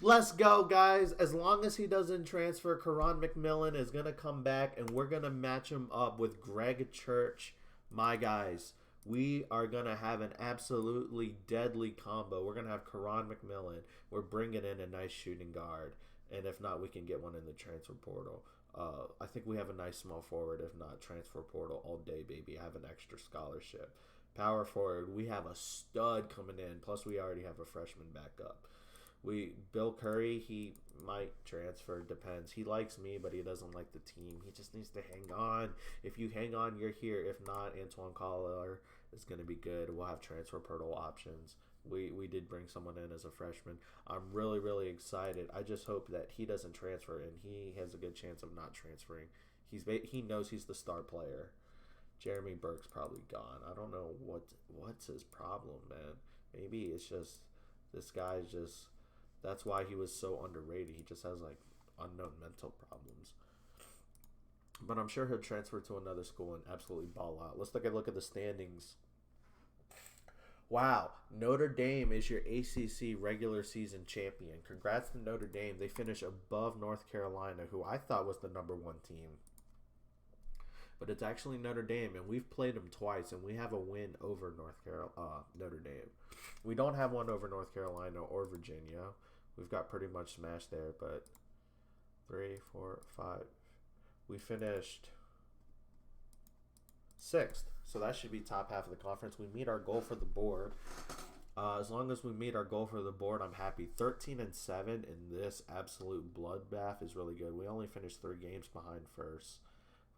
Let's go, guys. As long as he doesn't transfer, Karan McMillan is going to come back, and we're going to match him up with Greg Church. My guys, we are going to have an absolutely deadly combo. We're going to have Karan McMillan. We're bringing in a nice shooting guard. And if not, we can get one in the transfer portal. I think we have a nice small forward. If not, transfer portal all day, baby. I have an extra scholarship. Power forward, we have a stud coming in. Plus, we already have a freshman backup. Bill Curry, he might transfer. Depends. He likes me, but he doesn't like the team. He just needs to hang on. If you hang on, you're here. If not, Antoine Collier is going to be good. We'll have transfer portal options. We did bring someone in as a freshman. I'm really excited. I just hope that he doesn't transfer, and he has a good chance of not transferring. He knows he's the star player. Jeremy Burke's probably gone. I don't know what's his problem, man. Maybe it's just this guy's just. That's why he was so underrated. He just has like unknown mental problems. But I'm sure he'll transfer to another school and absolutely ball out. Let's look at the standings. Wow, Notre Dame is your ACC regular season champion. Congrats to Notre Dame. They finish above North Carolina, who I thought was the number 1 team. But it's actually Notre Dame, and we've played them twice, and we have a win over Notre Dame. We don't have one over North Carolina or Virginia. We've got pretty much smashed there, but 3, 4, 5. We finished 6th. So that should be top half of the conference. We meet our goal for the board. As long as we meet our goal for the board, I'm happy. 13-7 in this absolute bloodbath is really good. We only finished 3 games behind first,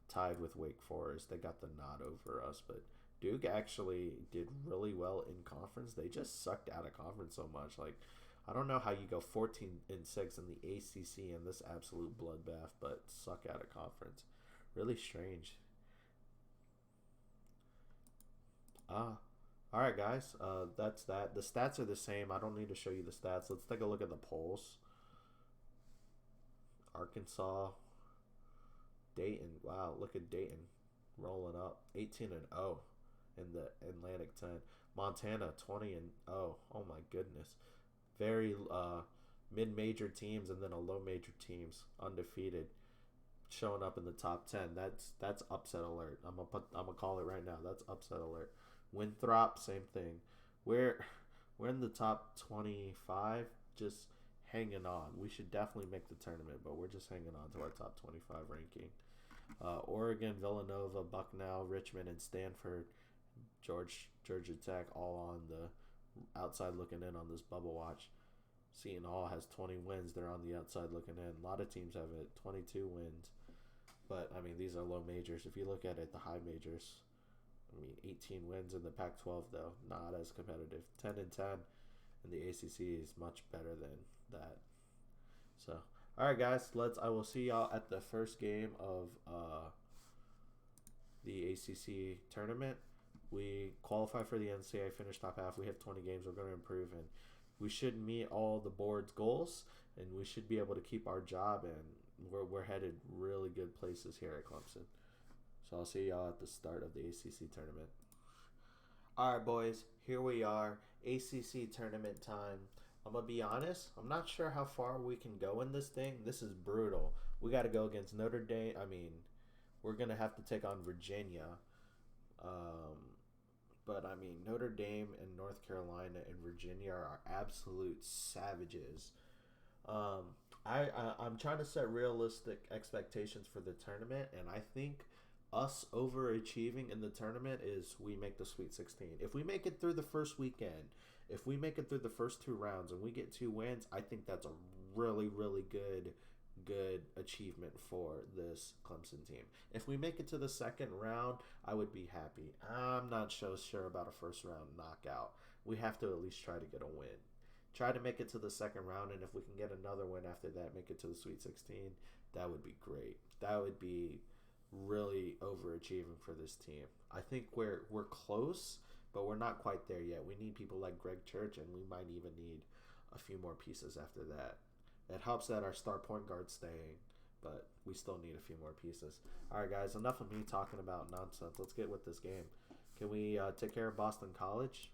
tied with Wake Forest. They got the nod over us, but Duke actually did really well in conference. They just sucked out of conference so much. Like, I don't know how you go 14-6 in the ACC in this absolute bloodbath, but suck out of conference. Really strange. Alright guys, that's that. The stats are the same. I don't need to show you the stats. Let's take a look at the polls. Arkansas, Dayton. Wow, look at Dayton rolling up. 18-0 in the Atlantic 10. Montana 20-0. Oh my goodness. Very mid-major teams and then a low-major teams undefeated showing up in the top 10. That's upset alert. I'm gonna call it right now. That's upset alert. Winthrop, same thing. We're in the top 25, just hanging on. We should definitely make the tournament, but we're just hanging on to our top 25 ranking. Oregon, Villanova, Bucknell, Richmond, and Stanford, Georgia Tech, all on the outside looking in on this bubble watch. Seton Hall has 20 wins. They're on the outside looking in. A lot of teams have it 22 wins. But, I mean, these are low majors. If you look at it, the high majors, I mean, 18 wins in the Pac-12, though. Not as competitive. 10-10 in the ACC is much better than that. So, all right, guys. I will see y'all at the first game of the ACC tournament. We qualify for the NCAA, finish top half. We have 20 games. We're going to improve, and we should meet all the board's goals, and we should be able to keep our job, and we're headed really good places here at Clemson. So I'll see y'all at the start of the ACC tournament. All right, boys, here we are, ACC tournament time. I'm going to be honest, I'm not sure how far we can go in this thing. This is brutal. We got to go against Notre Dame. I mean, we're going to have to take on Virginia. But, I mean, Notre Dame and North Carolina and Virginia are absolute savages. I'm trying to set realistic expectations for the tournament, and I think us overachieving in the tournament is we make the Sweet 16. If we make it through the first weekend, if we make it through the first 2 rounds and we get 2 wins, I think that's a really, really good achievement for this Clemson team. If we make it to the second round, I would be happy. I'm not so sure about a first round knockout. We have to at least try to get a win. Try to make it to the second round, and if we can get another win after that, make it to the Sweet 16, that would be great. That would be really overachieving for this team. I think we're close, but we're not quite there yet. We need people like Greg Church, and we might even need a few more pieces after that. It helps that our star point guard's staying, but we still need a few more pieces. All right, guys, enough of me talking about nonsense. Let's get with this game. Can we take care of Boston College?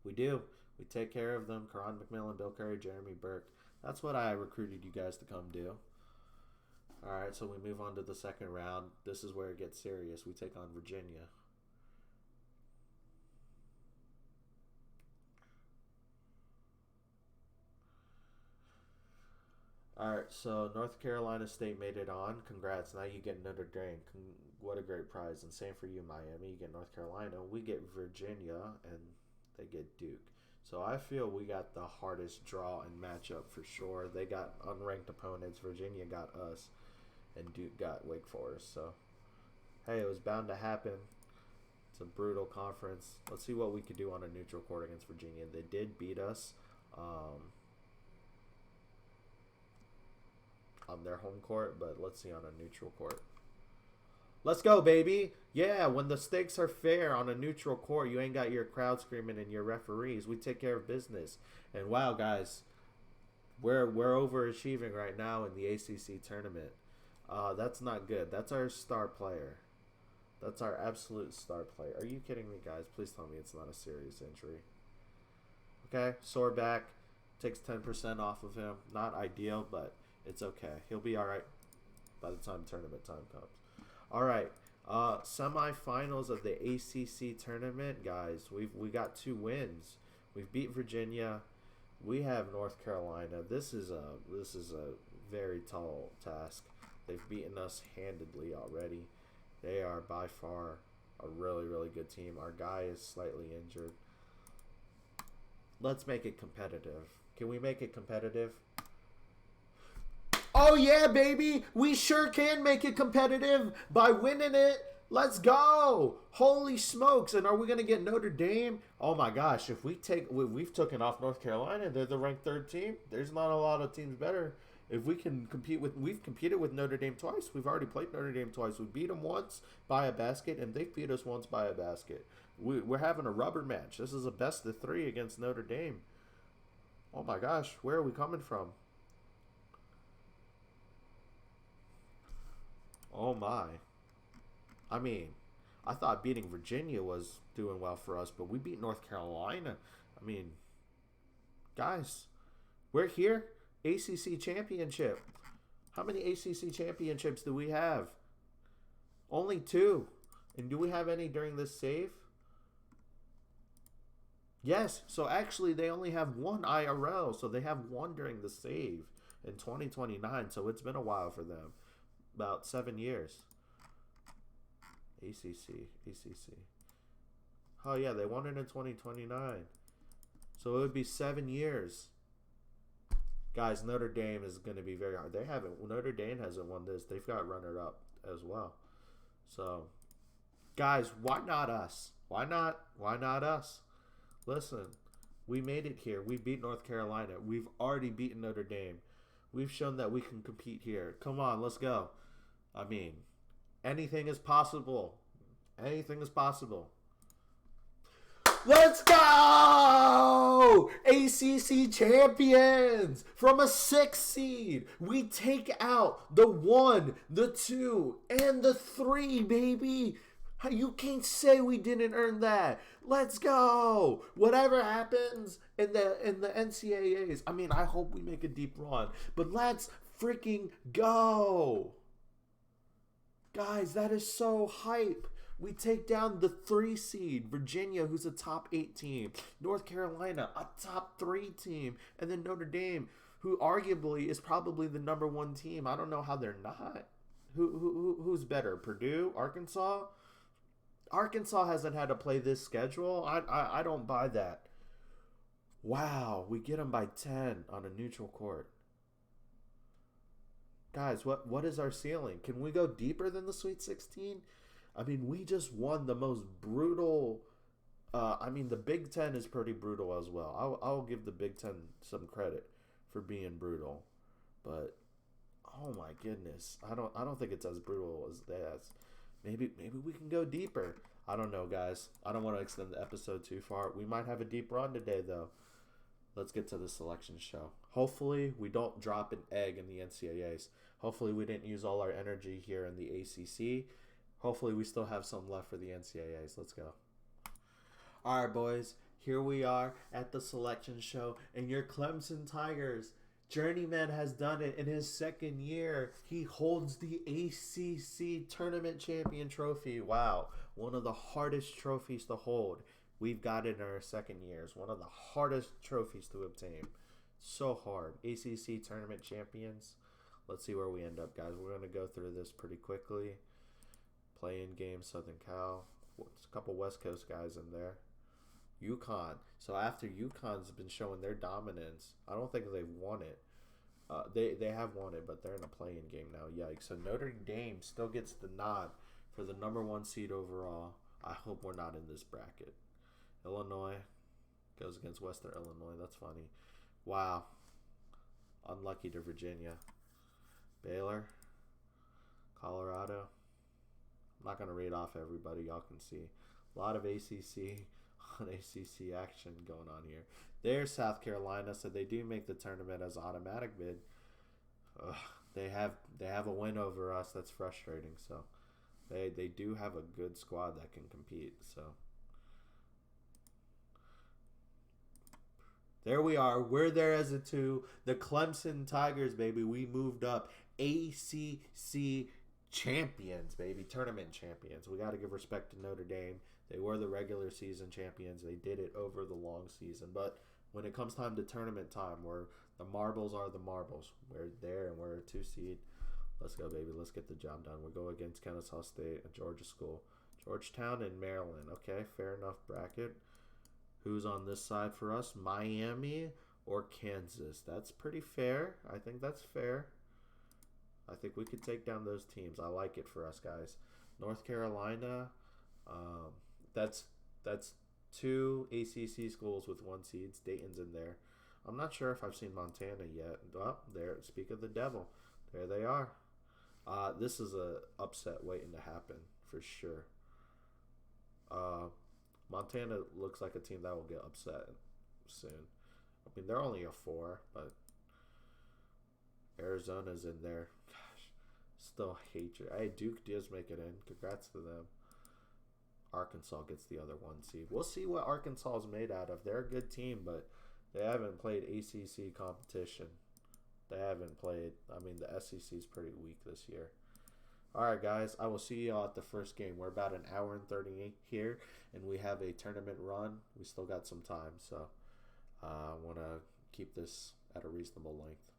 We do. We take care of them. Karan McMillan, Bill Curry, Jeremy Burke. That's what I recruited you guys to come do. All right, so we move on to the second round. This is where it gets serious. We take on Virginia. All right, so North Carolina State made it on. Congrats. Now you get Notre Dame. What a great prize. And same for you, Miami. You get North Carolina. We get Virginia, and they get Duke. So I feel we got the hardest draw and matchup for sure. They got unranked opponents. Virginia got us, and Duke got Wake Forest. So, hey, it was bound to happen. It's a brutal conference. Let's see what we could do on a neutral court against Virginia. They did beat us on their home court, but let's see on a neutral court. Let's go, baby. Yeah, when the stakes are fair on a neutral court, you ain't got your crowd screaming and your referees. We take care of business. And wow, guys, we're overachieving right now in the ACC tournament. That's not good. That's our star player. That's our absolute star player. Are you kidding me, guys? Please tell me it's not a serious injury. Okay, sore back. Takes 10% off of him. Not ideal, but it's okay. He'll be all right by the time tournament time comes. All right, semifinals of the ACC tournament, guys. We got 2 wins. We've beat Virginia. We have North Carolina. This is a very tall task. They've beaten us handedly already. They are by far a really, really good team. Our guy is slightly injured. Let's make it competitive. Can we make it competitive? Oh, yeah, baby. We sure can make it competitive by winning it. Let's go. Holy smokes. And are we going to get Notre Dame? Oh, my gosh. If we've taken off North Carolina, they're the ranked 3rd team. There's not a lot of teams better. If we can compete with, we've competed with Notre Dame twice. We've already played Notre Dame twice. We beat them once by a basket, and they beat us once by a basket. We're having a rubber match. This is a best of 3 against Notre Dame. Oh, my gosh. Where are we coming from? Oh, my. I mean, I thought beating Virginia was doing well for us, but we beat North Carolina. I mean, guys, we're here. ACC championship. How many ACC championships do we have? Only 2. And do we have any during this save? Yes. So actually, they only have 1 IRL. So they have 1 during the save in 2029. So it's been a while for them. About 7 years. ACC. Oh, yeah, they won it in 2029. So it would be 7 years. Guys, Notre Dame is going to be very hard. Notre Dame hasn't won this. They've got runner-up as well. So, guys, why not us? Why not us? Listen, we made it here. We beat North Carolina. We've already beaten Notre Dame. We've shown that we can compete here. Come on, let's go. I mean, anything is possible. Anything is possible. Let's go! ACC champions! From a 6 seed, we take out the 1, the 2, and the 3, baby! You can't say we didn't earn that. Let's go! Whatever happens in the NCAAs, I mean, I hope we make a deep run, but let's freaking go! Guys, that is so hype. We take down the 3 seed, Virginia, who's a top 8 team. North Carolina, a top 3 team. And then Notre Dame, who arguably is probably the number 1 team. I don't know how they're not. Who's better, Purdue, Arkansas? Arkansas hasn't had to play this schedule. I don't buy that. Wow, we get them by 10 on a neutral court. Guys, what is our ceiling? Can we go deeper than the Sweet 16? I mean, we just won the most brutal. I mean, the Big Ten is pretty brutal as well. I'll give the Big Ten some credit for being brutal, but oh my goodness, I don't think it's as brutal as that. Maybe we can go deeper. I don't know, guys. I don't want to extend the episode too far. We might have a deep run today, though. Let's get to the selection show. Hopefully, we don't drop an egg in the NCAAs. Hopefully, we didn't use all our energy here in the ACC. Hopefully, we still have some left for the NCAAs. Let's go. All right, boys. Here we are at the selection show. And your Clemson Tigers, Journeyman has done it in his 2nd year. He holds the ACC Tournament Champion Trophy. Wow. One of the hardest trophies to hold. We've got it in our 2nd year. It's one of the hardest trophies to obtain. So hard. ACC Tournament Champions. Let's see where we end up, guys. We're going to go through this pretty quickly. Playing game, Southern Cal. There's a couple West Coast guys in there. UConn. So after UConn's been showing their dominance, I don't think they've won it. They have won it, but they're in a playing game now. Yikes. So Notre Dame still gets the nod for the number 1 seed overall. I hope we're not in this bracket. Illinois goes against Western Illinois. That's funny. Wow. Unlucky to Virginia. Baylor. Colorado. I'm not going to read off everybody. Y'all can see. A lot of ACC on ACC action going on here. There's South Carolina, so they do make the tournament as automatic bid. They have a win over us. That's frustrating. So they do have a good squad that can compete. So there we are. We're there as a 2. The Clemson Tigers, baby. We moved up. ACC champions, baby. Tournament champions. We got to give respect to Notre Dame. They were the regular season champions. They did it over the long season. But when it comes time to tournament time, where the marbles are the marbles, we're there and we're a 2 seed. Let's go, baby. Let's get the job done. We'll go against Kennesaw State, a Georgia school. Georgetown and Maryland. Okay, fair enough bracket. Who's on this side for us? Miami or Kansas? That's pretty fair. I think that's fair. I think we could take down those teams. I like it for us, guys. North Carolina, that's 2 ACC schools with 1 seed. Dayton's in there. I'm not sure if I've seen Montana yet. Well, there. Speak of the devil. There they are. This is a upset waiting to happen for sure. Montana looks like a team that will get upset soon. I mean, they're only a 4, but Arizona's in there. Gosh, still hate you. Hey, Duke does make it in. Congrats to them. Arkansas gets the other 1 seed. We'll see what Arkansas is made out of. They're a good team, but they haven't played ACC competition. They haven't played. I mean, the SEC is pretty weak this year. All right, guys. I will see y'all at the first game. We're about 1 hour and 38 here, and we have a tournament run. We still got some time, so I want to keep this at a reasonable length.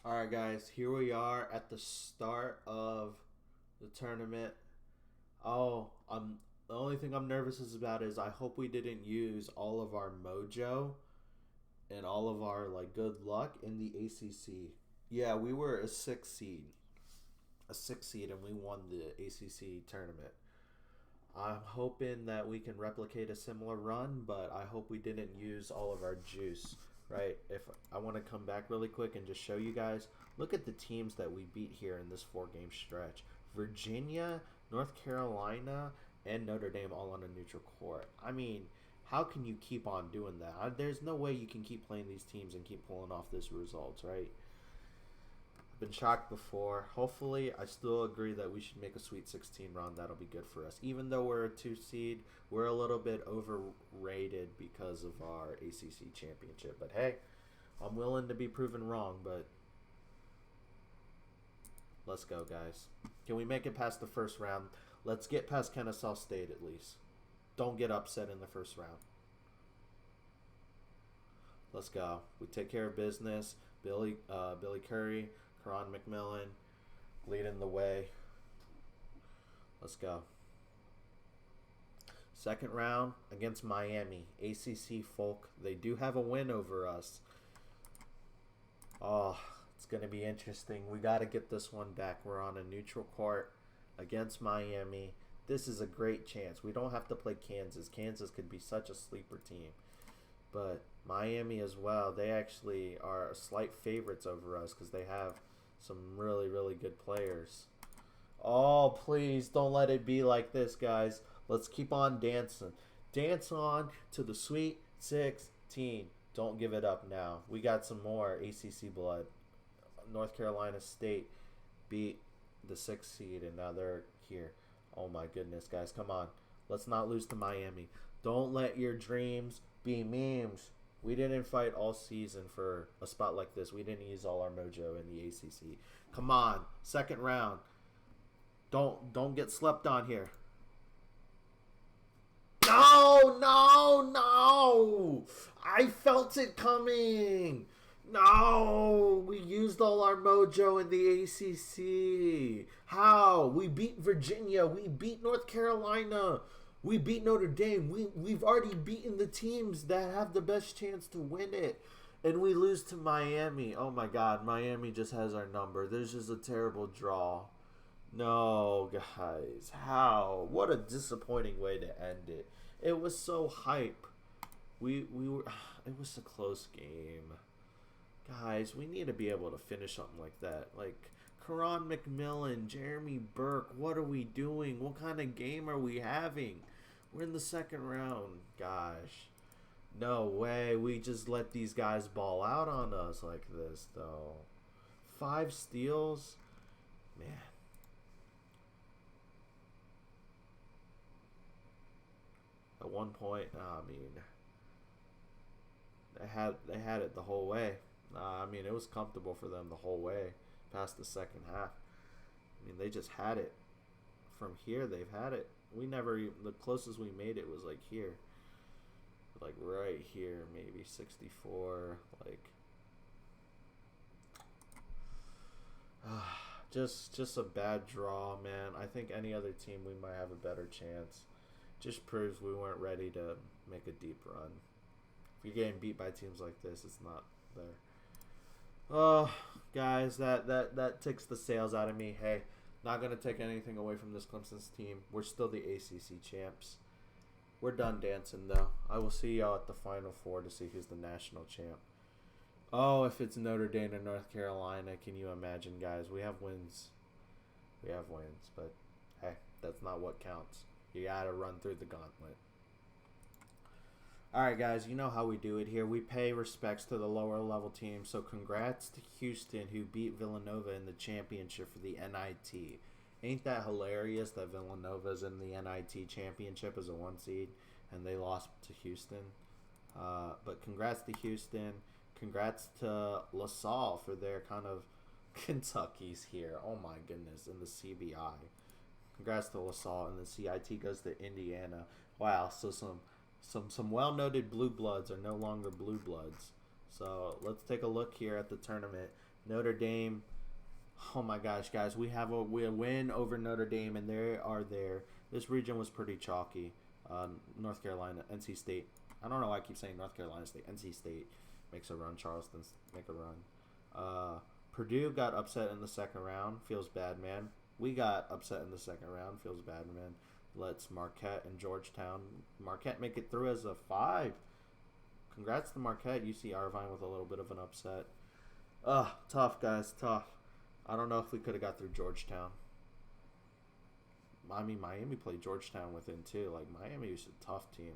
All right, guys. Here we are at the start of the tournament. Oh, The only thing I'm nervous about is I hope we didn't use all of our mojo and all of our like good luck in the ACC. Yeah, we were a six seed, and we won the ACC tournament. I'm hoping that we can replicate a similar run, but I hope we didn't use all of our juice, right? If I want to come back really quick and just show you guys, look at the teams that we beat here in this 4-game stretch. Virginia, North Carolina, and Notre Dame all on a neutral court. I mean, how can you keep on doing that? There's no way you can keep playing these teams and keep pulling off these results, right? Been shocked before. Hopefully, I still agree that we should make a Sweet 16 run. That'll be good for us. Even though we're a 2 seed, we're a little bit overrated because of our ACC championship. But hey, I'm willing to be proven wrong, but let's go, guys. Can we make it past the first round? Let's get past Kennesaw State at least. Don't get upset in the first round. Let's go. We take care of business. Billy Curry, Karan McMillan leading the way. Let's go. Second round against Miami. ACC folk. They do have a win over us. Oh, it's going to be interesting. We got to get this one back. We're on a neutral court against Miami. This is a great chance. We don't have to play Kansas. Kansas could be such a sleeper team. But Miami as well, they actually are slight favorites over us because they have some really, really good players. Oh, please don't let it be like this, guys. Let's keep on dancing. Dance on to the Sweet 16. Don't give it up now. We got some more ACC blood. North Carolina State beat the 6th seed, and now they're here. Oh, my goodness, guys. Come on. Let's not lose to Miami. Don't let your dreams be memes. We didn't fight all season for a spot like this. We didn't use all our mojo in the ACC. Come on, second round. Don't get slept on here. No! I felt it coming. No, we used all our mojo in the ACC. How? We beat Virginia. We beat North Carolina. We beat Notre Dame. We've already beaten the teams that have the best chance to win it. And we lose to Miami. Oh, my God. Miami just has our number. There's just a terrible draw. No, guys. How? What a disappointing way to end it. It was so hype. We were. It was a close game. Guys, we need to be able to finish something like that. Like, Karan McMillan, Jeremy Burke, what are we doing? What kind of game are we having? We're in the second round. Gosh. No way. We just let these guys ball out on us like this, though. 5 steals? Man. At one point, I mean, they had it the whole way. I mean, it was comfortable for them the whole way past the second half. I mean, they just had it. From here, they've had it. We never, the closest we made it was like here. Like right here, maybe 64. Like, just a bad draw, man. I think any other team, we might have a better chance. Just proves we weren't ready to make a deep run. If you're getting beat by teams like this, it's not there. Oh, guys, that takes the sails out of me. Hey, not going to take anything away from this Clemson's team. We're still the ACC champs. We're done dancing, though. I will see y'all at the Final Four to see who's the national champ. Oh, if it's Notre Dame and North Carolina, can you imagine, guys? We have wins. We have wins, but hey, that's not what counts. You got to run through the gauntlet. All right, guys, you know how we do it here. We pay respects to the lower level team. So congrats to Houston, who beat Villanova in the championship for the NIT. Ain't that hilarious that Villanova's in the NIT championship as a 1 seed and they lost to Houston? But congrats to Houston. Congrats to LaSalle for their kind of Kentucky's here. Oh, my goodness, in the CBI. Congrats to LaSalle, and the CIT goes to Indiana. Wow, so some well-noted blue bloods are no longer blue bloods. So let's take a look here at the tournament. Notre Dame Oh my gosh, guys, we a win over Notre Dame, and they are there. This region was pretty chalky. North Carolina, NC State. I don't know why I keep saying North Carolina State. NC State makes a run. Charleston make a run. Purdue got upset in the second round. Feels bad, man. We got upset in the second round. Feels bad, man. Let's Marquette and Georgetown. Marquette make it through as a 5. Congrats to Marquette. UC Irvine with a little bit of an upset. Tough, guys. Tough. I don't know if we could have got through Georgetown. I mean, Miami played Georgetown within too. Like, Miami was a tough team.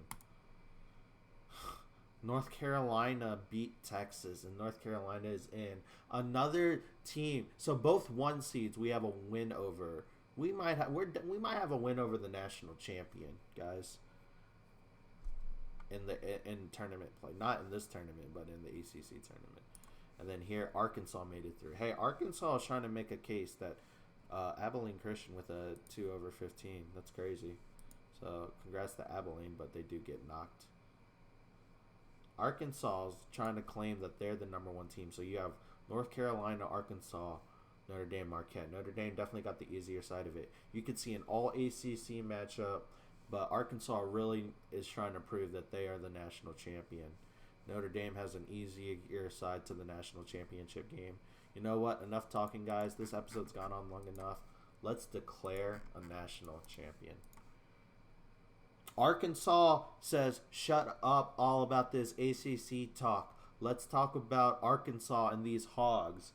North Carolina beat Texas, and North Carolina is in. Another team. So both 1 seeds we have a win over. We might have a win over the national champion, guys. In tournament play, not in this tournament, but in the ACC tournament. And then here, Arkansas made it through. Hey, Arkansas is trying to make a case that Abilene Christian with a 2/15. That's crazy. So congrats to Abilene, but they do get knocked. Arkansas is trying to claim that they're the #1 team. So you have North Carolina, Arkansas, Notre Dame, Marquette. Notre Dame definitely got the easier side of it. You could see an all ACC matchup, but Arkansas really is trying to prove that they are the national champion. Notre Dame has an easier side to the national championship game. You know what? Enough talking, guys. This episode's gone on long enough. Let's declare a national champion. Arkansas says, shut up all about this ACC talk. Let's talk about Arkansas and these hogs.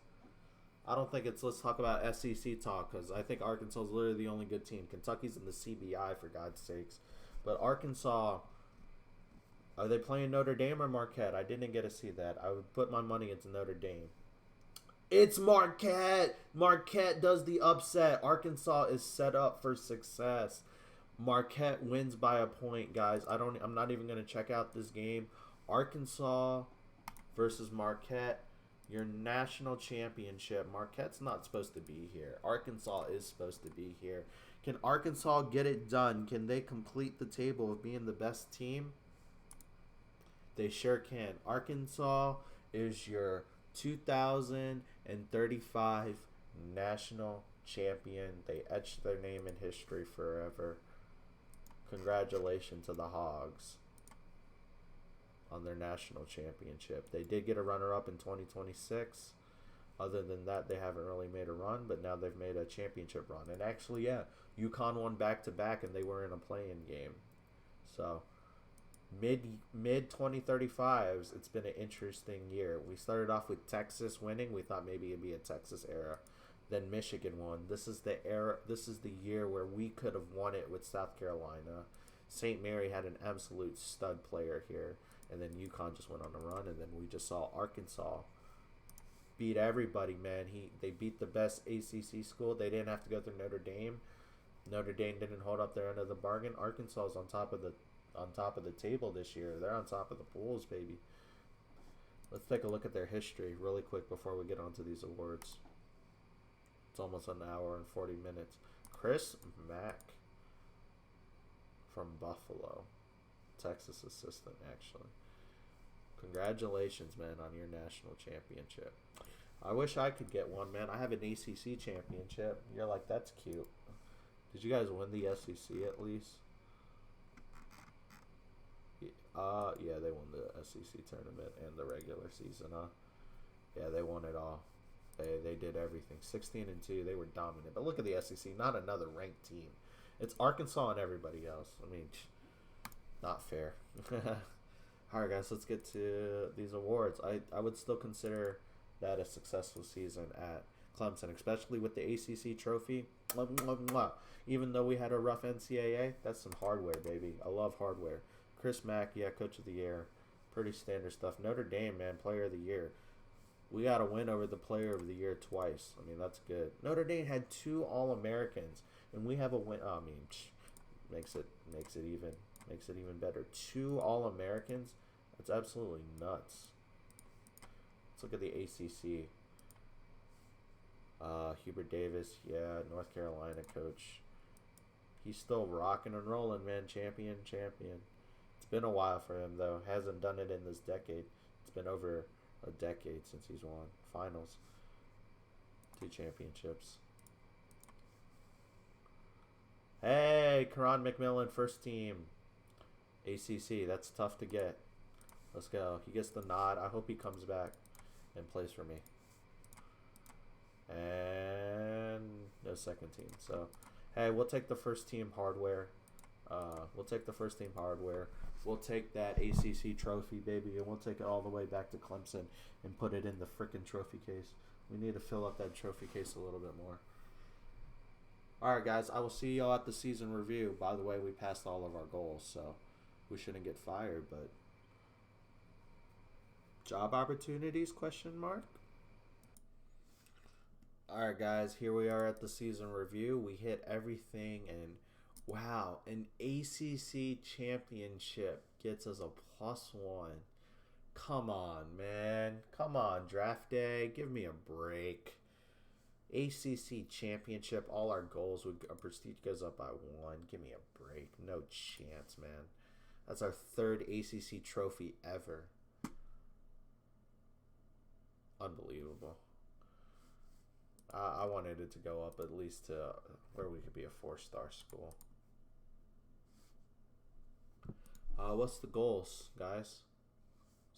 I don't think it's let's talk about SEC talk, because I think Arkansas is literally the only good team. Kentucky's in the CBI, for God's sakes. But Arkansas, are they playing Notre Dame or Marquette? I didn't get to see that. I would put my money into Notre Dame. It's Marquette. Marquette does the upset. Arkansas is set up for success. Marquette wins by a point, guys. I'm not even going to check out this game. Arkansas versus Marquette. Your national championship. Marquette's not supposed to be here. Arkansas is supposed to be here. Can Arkansas get it done? Can they complete the table of being the best team? They sure can. Arkansas is your 2035 national champion. They etched their name in history forever. Congratulations to the Hogs on their national championship. They did get a runner-up in 2026. Other than that, they haven't really made a run, but now they've made a championship run. And actually, yeah, UConn won back-to-back, and they were in a play-in game. So, mid-2035s, it's been an interesting year. We started off with Texas winning. We thought maybe it'd be a Texas era. Then Michigan won. This is the era. This is the year where we could have won it with South Carolina. St. Mary had an absolute stud player here. And then UConn just went on a run, and then we just saw Arkansas beat everybody, man. They beat the best ACC school. They didn't have to go through Notre Dame. Notre Dame didn't hold up their end of the bargain. Arkansas is on top of the table this year. They're on top of the pools, baby. Let's take a look at their history really quick before we get onto these awards. It's almost an hour and 40 minutes. Chris Mack from Buffalo. Texas assistant, actually. Congratulations, man, on your national championship. I wish I could get one, man. I have an ACC championship. You're like, that's cute. Did you guys win the SEC at least? Yeah, they won the SEC tournament and the regular season, huh? Yeah, they won it all. They did everything. 16-2, they were dominant. But look at the SEC, not another ranked team. It's Arkansas and everybody else. I mean, not fair. All right, guys, let's get to these awards. I would still consider that a successful season at Clemson, especially with the ACC trophy. Even though we had a rough NCAA, that's some hardware, baby. I love hardware. Chris Mack, yeah, Coach of the Year. Pretty standard stuff. Notre Dame, man, Player of the Year. We got a win over the Player of the Year twice. I mean, that's good. Notre Dame had 2 All-Americans, and we have a win. I mean, makes it even better. 2 All-Americans. That's absolutely nuts. Let's look at the ACC. Hubert Davis, yeah, North Carolina coach. He's still rocking and rolling, man. Champion. It's been a while for him, though. Hasn't done it in this decade. It's been over a decade since he's won finals. 2 championships. Hey, Karan McMillan, first team. ACC, that's tough to get. Let's go. He gets the nod. I hope he comes back and plays for me. And no second team. So, hey, we'll take the first team hardware. We'll take the first team hardware. We'll take that ACC trophy, baby, and we'll take it all the way back to Clemson and put it in the frickin' trophy case. We need to fill up that trophy case a little bit more. All right, guys, I will see y'all at the season review. By the way, we passed all of our goals, so we shouldn't get fired, but job opportunities, question mark? All right, guys, here we are at the season review. We hit everything, and wow, an ACC championship gets us a +1. Come on, man. Come on, draft day. Give me a break. ACC championship, all our goals, our prestige goes up by 1. Give me a break. No chance, man. That's our 3rd ACC trophy ever. Unbelievable. I wanted it to go up at least to where we could be a 4-star school. What's the goals, guys?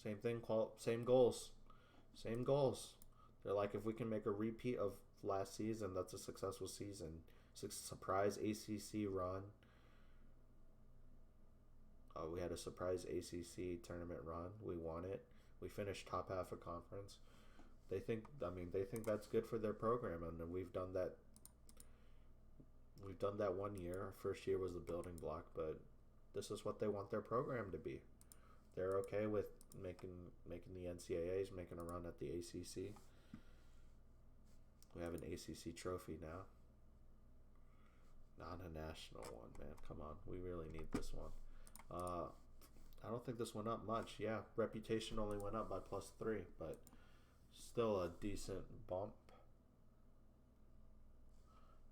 Same thing, same goals. Same goals. They're like, if we can make a repeat of last season, that's a successful season. Surprise ACC run. We had a surprise ACC tournament run. We won it. We finished top half of conference. They think that's good for their program, and we've done that. We've done that 1 year. Our first year was the building block, but this is what they want their program to be. They're okay with making the NCAAs, making a run at the ACC. We have an ACC trophy now. Not a national one, man. Come on. We really need this one. I don't think this went up much. Yeah, reputation only went up by +3, but still a decent bump.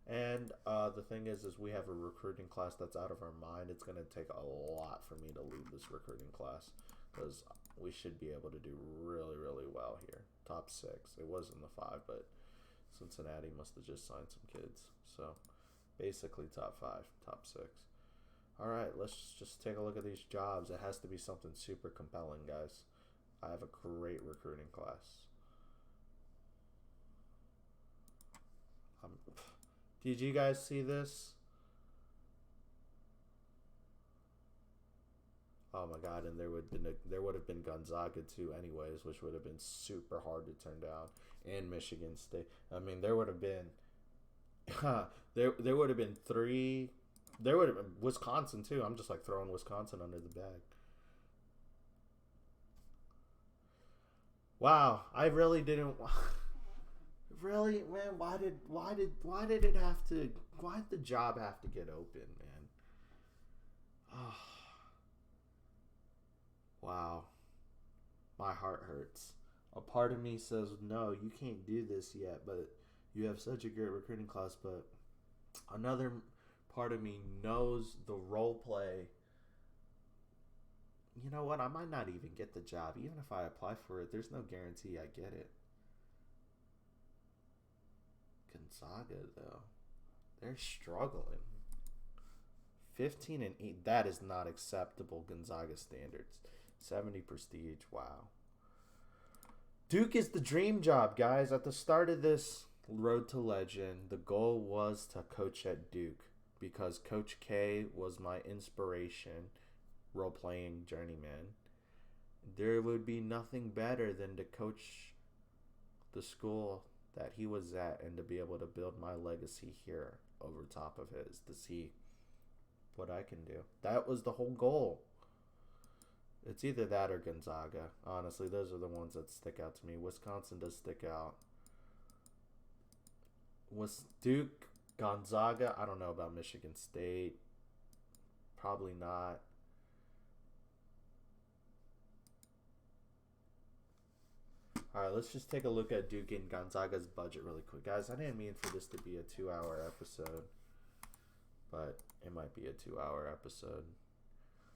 And the thing is we have a recruiting class that's out of our mind. It's going to take a lot for me to lead this recruiting class because we should be able to do really, really well here. Top 6. It was in the 5, but Cincinnati must have just signed some kids. So basically top 5, top 6. All right, let's just take a look at these jobs. It has to be something super compelling, guys. I have a great recruiting class. Did you guys see this? Oh my God! And there would have been Gonzaga too, anyways, which would have been super hard to turn down, and Michigan State. I mean, there would have been, there would have been 3. There would have been Wisconsin too. I'm just like throwing Wisconsin under the bag. Wow, I really didn't. Really, man, why did the job have to get open, man? Oh. Wow. My heart hurts. A part of me says, no, you can't do this yet, but you have such a great recruiting class, but another part of me knows the role play. You know what? I might not even get the job. Even if I apply for it, there's no guarantee I get it. Gonzaga, though, they're struggling. 15-8. That is not acceptable Gonzaga standards. 70 prestige. Wow. Duke is the dream job, guys. At the start of this road to legend, the goal was to coach at Duke because Coach K was my inspiration, role-playing Journeyman. There would be nothing better than to coach the school that he was at and to be able to build my legacy here over top of his to see what I can do. That was the whole goal. It's either that or Gonzaga. Honestly, those are the ones that stick out to me. Wisconsin does stick out. Was Duke, Gonzaga, I don't know about Michigan State. Probably not. All right, let's just take a look at Duke and Gonzaga's budget really quick. Guys, I didn't mean for this to be a 2-hour episode, but it might be a 2-hour episode.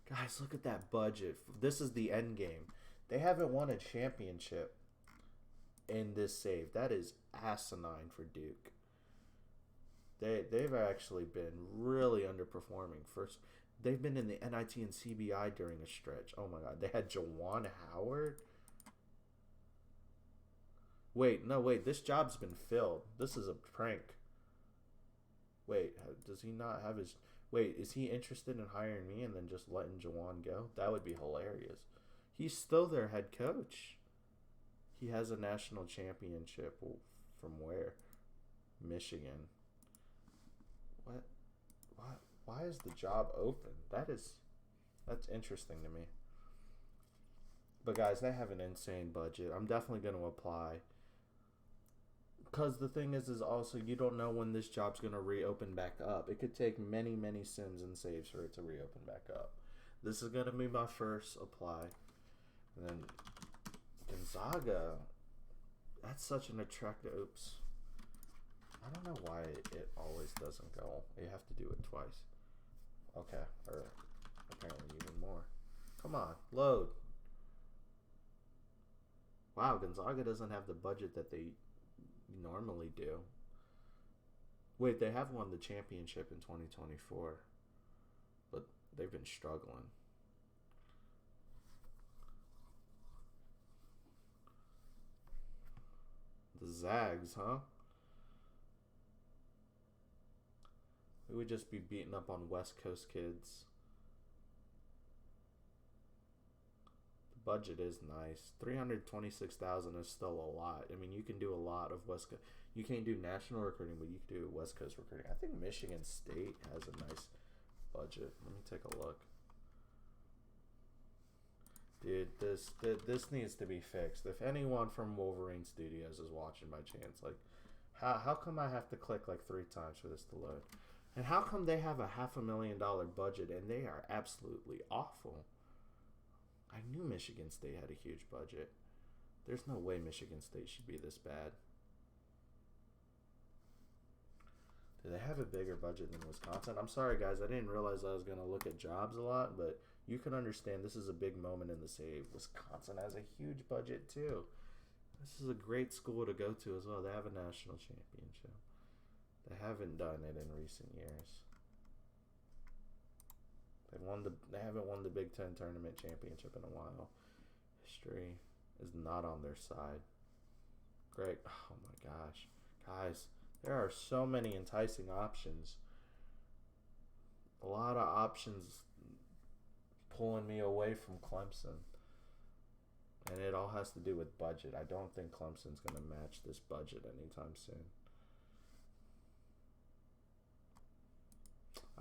Guys, look at that budget. This is the end game. They haven't won a championship in this save. That is asinine for Duke. They've actually been really underperforming. First, they've been in the NIT and CBI during a stretch. Oh my God, they had Jawan Howard. Wait, no, wait. This job's been filled. This is a prank. Wait, does he not have his... Wait, is he interested in hiring me and then just letting Jawan go? That would be hilarious. He's still their head coach. He has a national championship. From where? Michigan. What? Why is the job open? That's interesting to me. But guys, they have an insane budget. I'm definitely going to apply. Because the thing is also you don't know when this job's going to reopen back up. It could take many, many sims and saves for it to reopen back up. This is going to be my first apply. And then Gonzaga. That's such an attractive... Oops. I don't know why it always doesn't go. You have to do it twice. Okay. Or apparently even more. Come on. Load. Wow, Gonzaga doesn't have the budget that they normally do. Wait, they have won the championship in 2024. But they've been struggling. The Zags, huh? We would just be beating up on West Coast kids. The budget is nice. 326,000 is still a lot. I mean, you can do a lot of West Coast. You can't do national recruiting, but you can do West Coast recruiting. I think Michigan State has a nice budget. Let me take a look. Dude, this needs to be fixed. If anyone from Wolverine Studios is watching by chance, like, how come I have to click like 3 times for this to load? And how come they have a $500,000 budget and they are absolutely awful? I knew Michigan State had a huge budget. There's no way Michigan State should be this bad. Do they have a bigger budget than Wisconsin? I'm sorry, guys. I didn't realize I was going to look at jobs a lot, but you can understand this is a big moment in the save. Wisconsin has a huge budget, too. This is a great school to go to as well. They have a national championship. They haven't done it in recent years. They haven't won the Big Ten tournament championship in a while. History is not on their side. Great. Oh my gosh. Guys, there are so many enticing options. A lot of options pulling me away from Clemson. And it all has to do with budget. I don't think Clemson's going to match this budget anytime soon.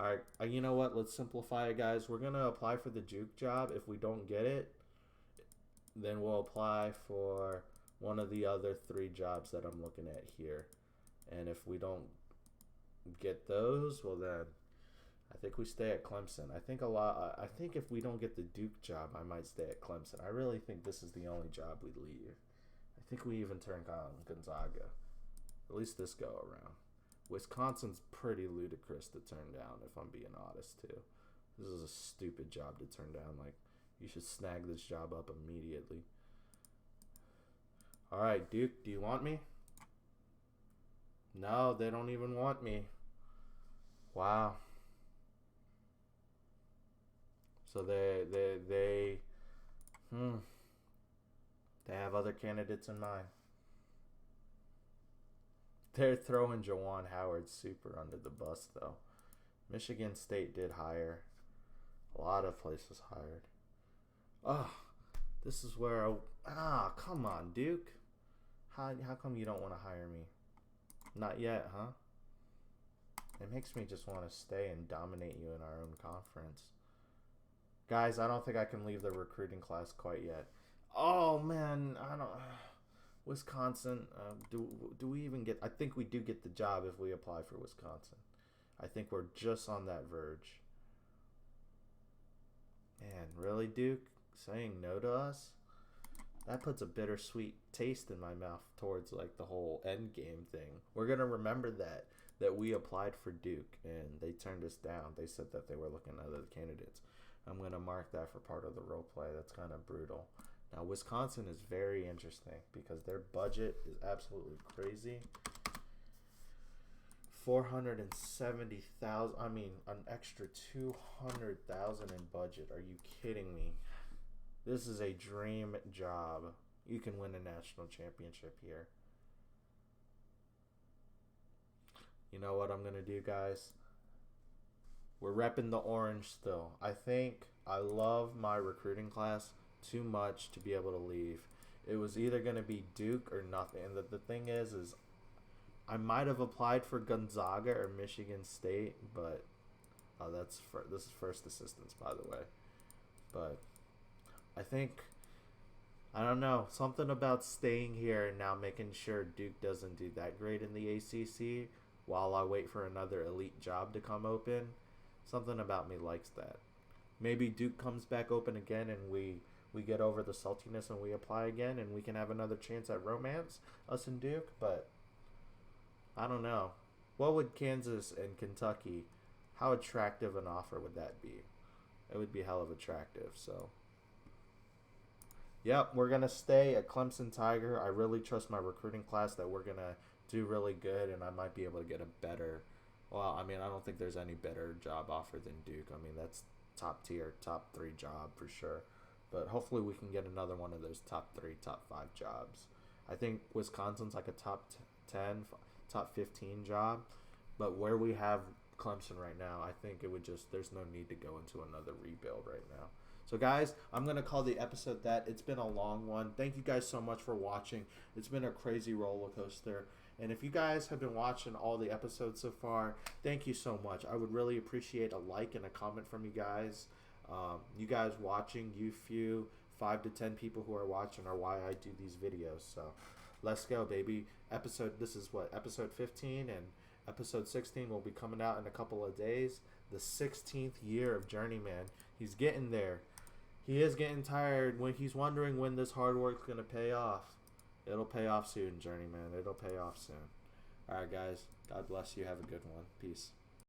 Alright, you know what? Let's simplify it, guys. We're going to apply for the Juke job. If we don't get it, then we'll apply for one of the other 3 jobs that I'm looking at here. And if we don't get those, well then, I think we stay at Clemson. I think if we don't get the Duke job, I might stay at Clemson. I really think this is the only job we leave. I think we even turn on Gonzaga. At least this go around. Wisconsin's pretty ludicrous to turn down, if I'm being honest, too. This is a stupid job to turn down. Like, you should snag this job up immediately. All right, Duke, do you want me? No, they don't even want me. Wow. So they have other candidates in mind. They're throwing Jawan Howard super under the bus, though. Michigan State did hire. A lot of places hired. Oh, this is where come on, Duke. How come you don't want to hire me? Not yet, huh? It makes me just want to stay and dominate you in our own conference. Guys, I don't think I can leave the recruiting class quite yet. Oh, man, I don't... Wisconsin, do we even get... I think we do get the job if we apply for Wisconsin. I think we're just on that verge. Man, really, Duke? Saying no to us? That puts a bittersweet taste in my mouth towards, like, the whole end game thing. We're going to remember that we applied for Duke, and they turned us down. They said that they were looking at other candidates. I'm going to mark that for part of the role play. That's kind of brutal. Now, Wisconsin is very interesting because their budget is absolutely crazy. 470,000. I mean, an extra 200,000 in budget. Are you kidding me? This is a dream job. You can win a national championship here. You know what I'm gonna do, guys? We're repping the orange still. I think I love my recruiting class too much to be able to leave. It was either gonna be Duke or nothing. And the thing is I might have applied for Gonzaga or Michigan State, but this is first assistance, by the way. But I think, I don't know, something about staying here and now making sure Duke doesn't do that great in the ACC while I wait for another elite job to come open. Something about me likes that. Maybe Duke comes back open again and we get over the saltiness and we apply again and we can have another chance at romance, us and Duke, but I don't know. What would Kansas and Kentucky, how attractive an offer would that be? It would be hell of attractive, so. Yep, we're going to stay at Clemson Tiger. I really trust my recruiting class that we're going to do really good, and I might be able to get a better, well, I mean, I don't think there's any better job offer than Duke. I mean, that's top tier, top 3 job for sure. But hopefully we can get another one of those top 3, top 5 jobs. I think Wisconsin's like a top 10, top 15 job. But where we have Clemson right now, I think it would just, there's no need to go into another rebuild right now. So guys, I'm going to call the episode that. It's been a long one. Thank you guys so much for watching. It's been a crazy roller coaster. And if you guys have been watching all the episodes so far, thank you so much. I would really appreciate a like and a comment from you guys. You guys watching, you few 5 to 10 people who are watching are why I do these videos. So let's go, baby. This is what, episode 15, and episode 16 will be coming out in a couple of days. The 16th year of Journeyman. He's getting there. He is getting tired when he's wondering when this hard work's going to pay off. It'll pay off soon, Journeyman. It'll pay off soon. All right, guys. God bless you. Have a good one. Peace.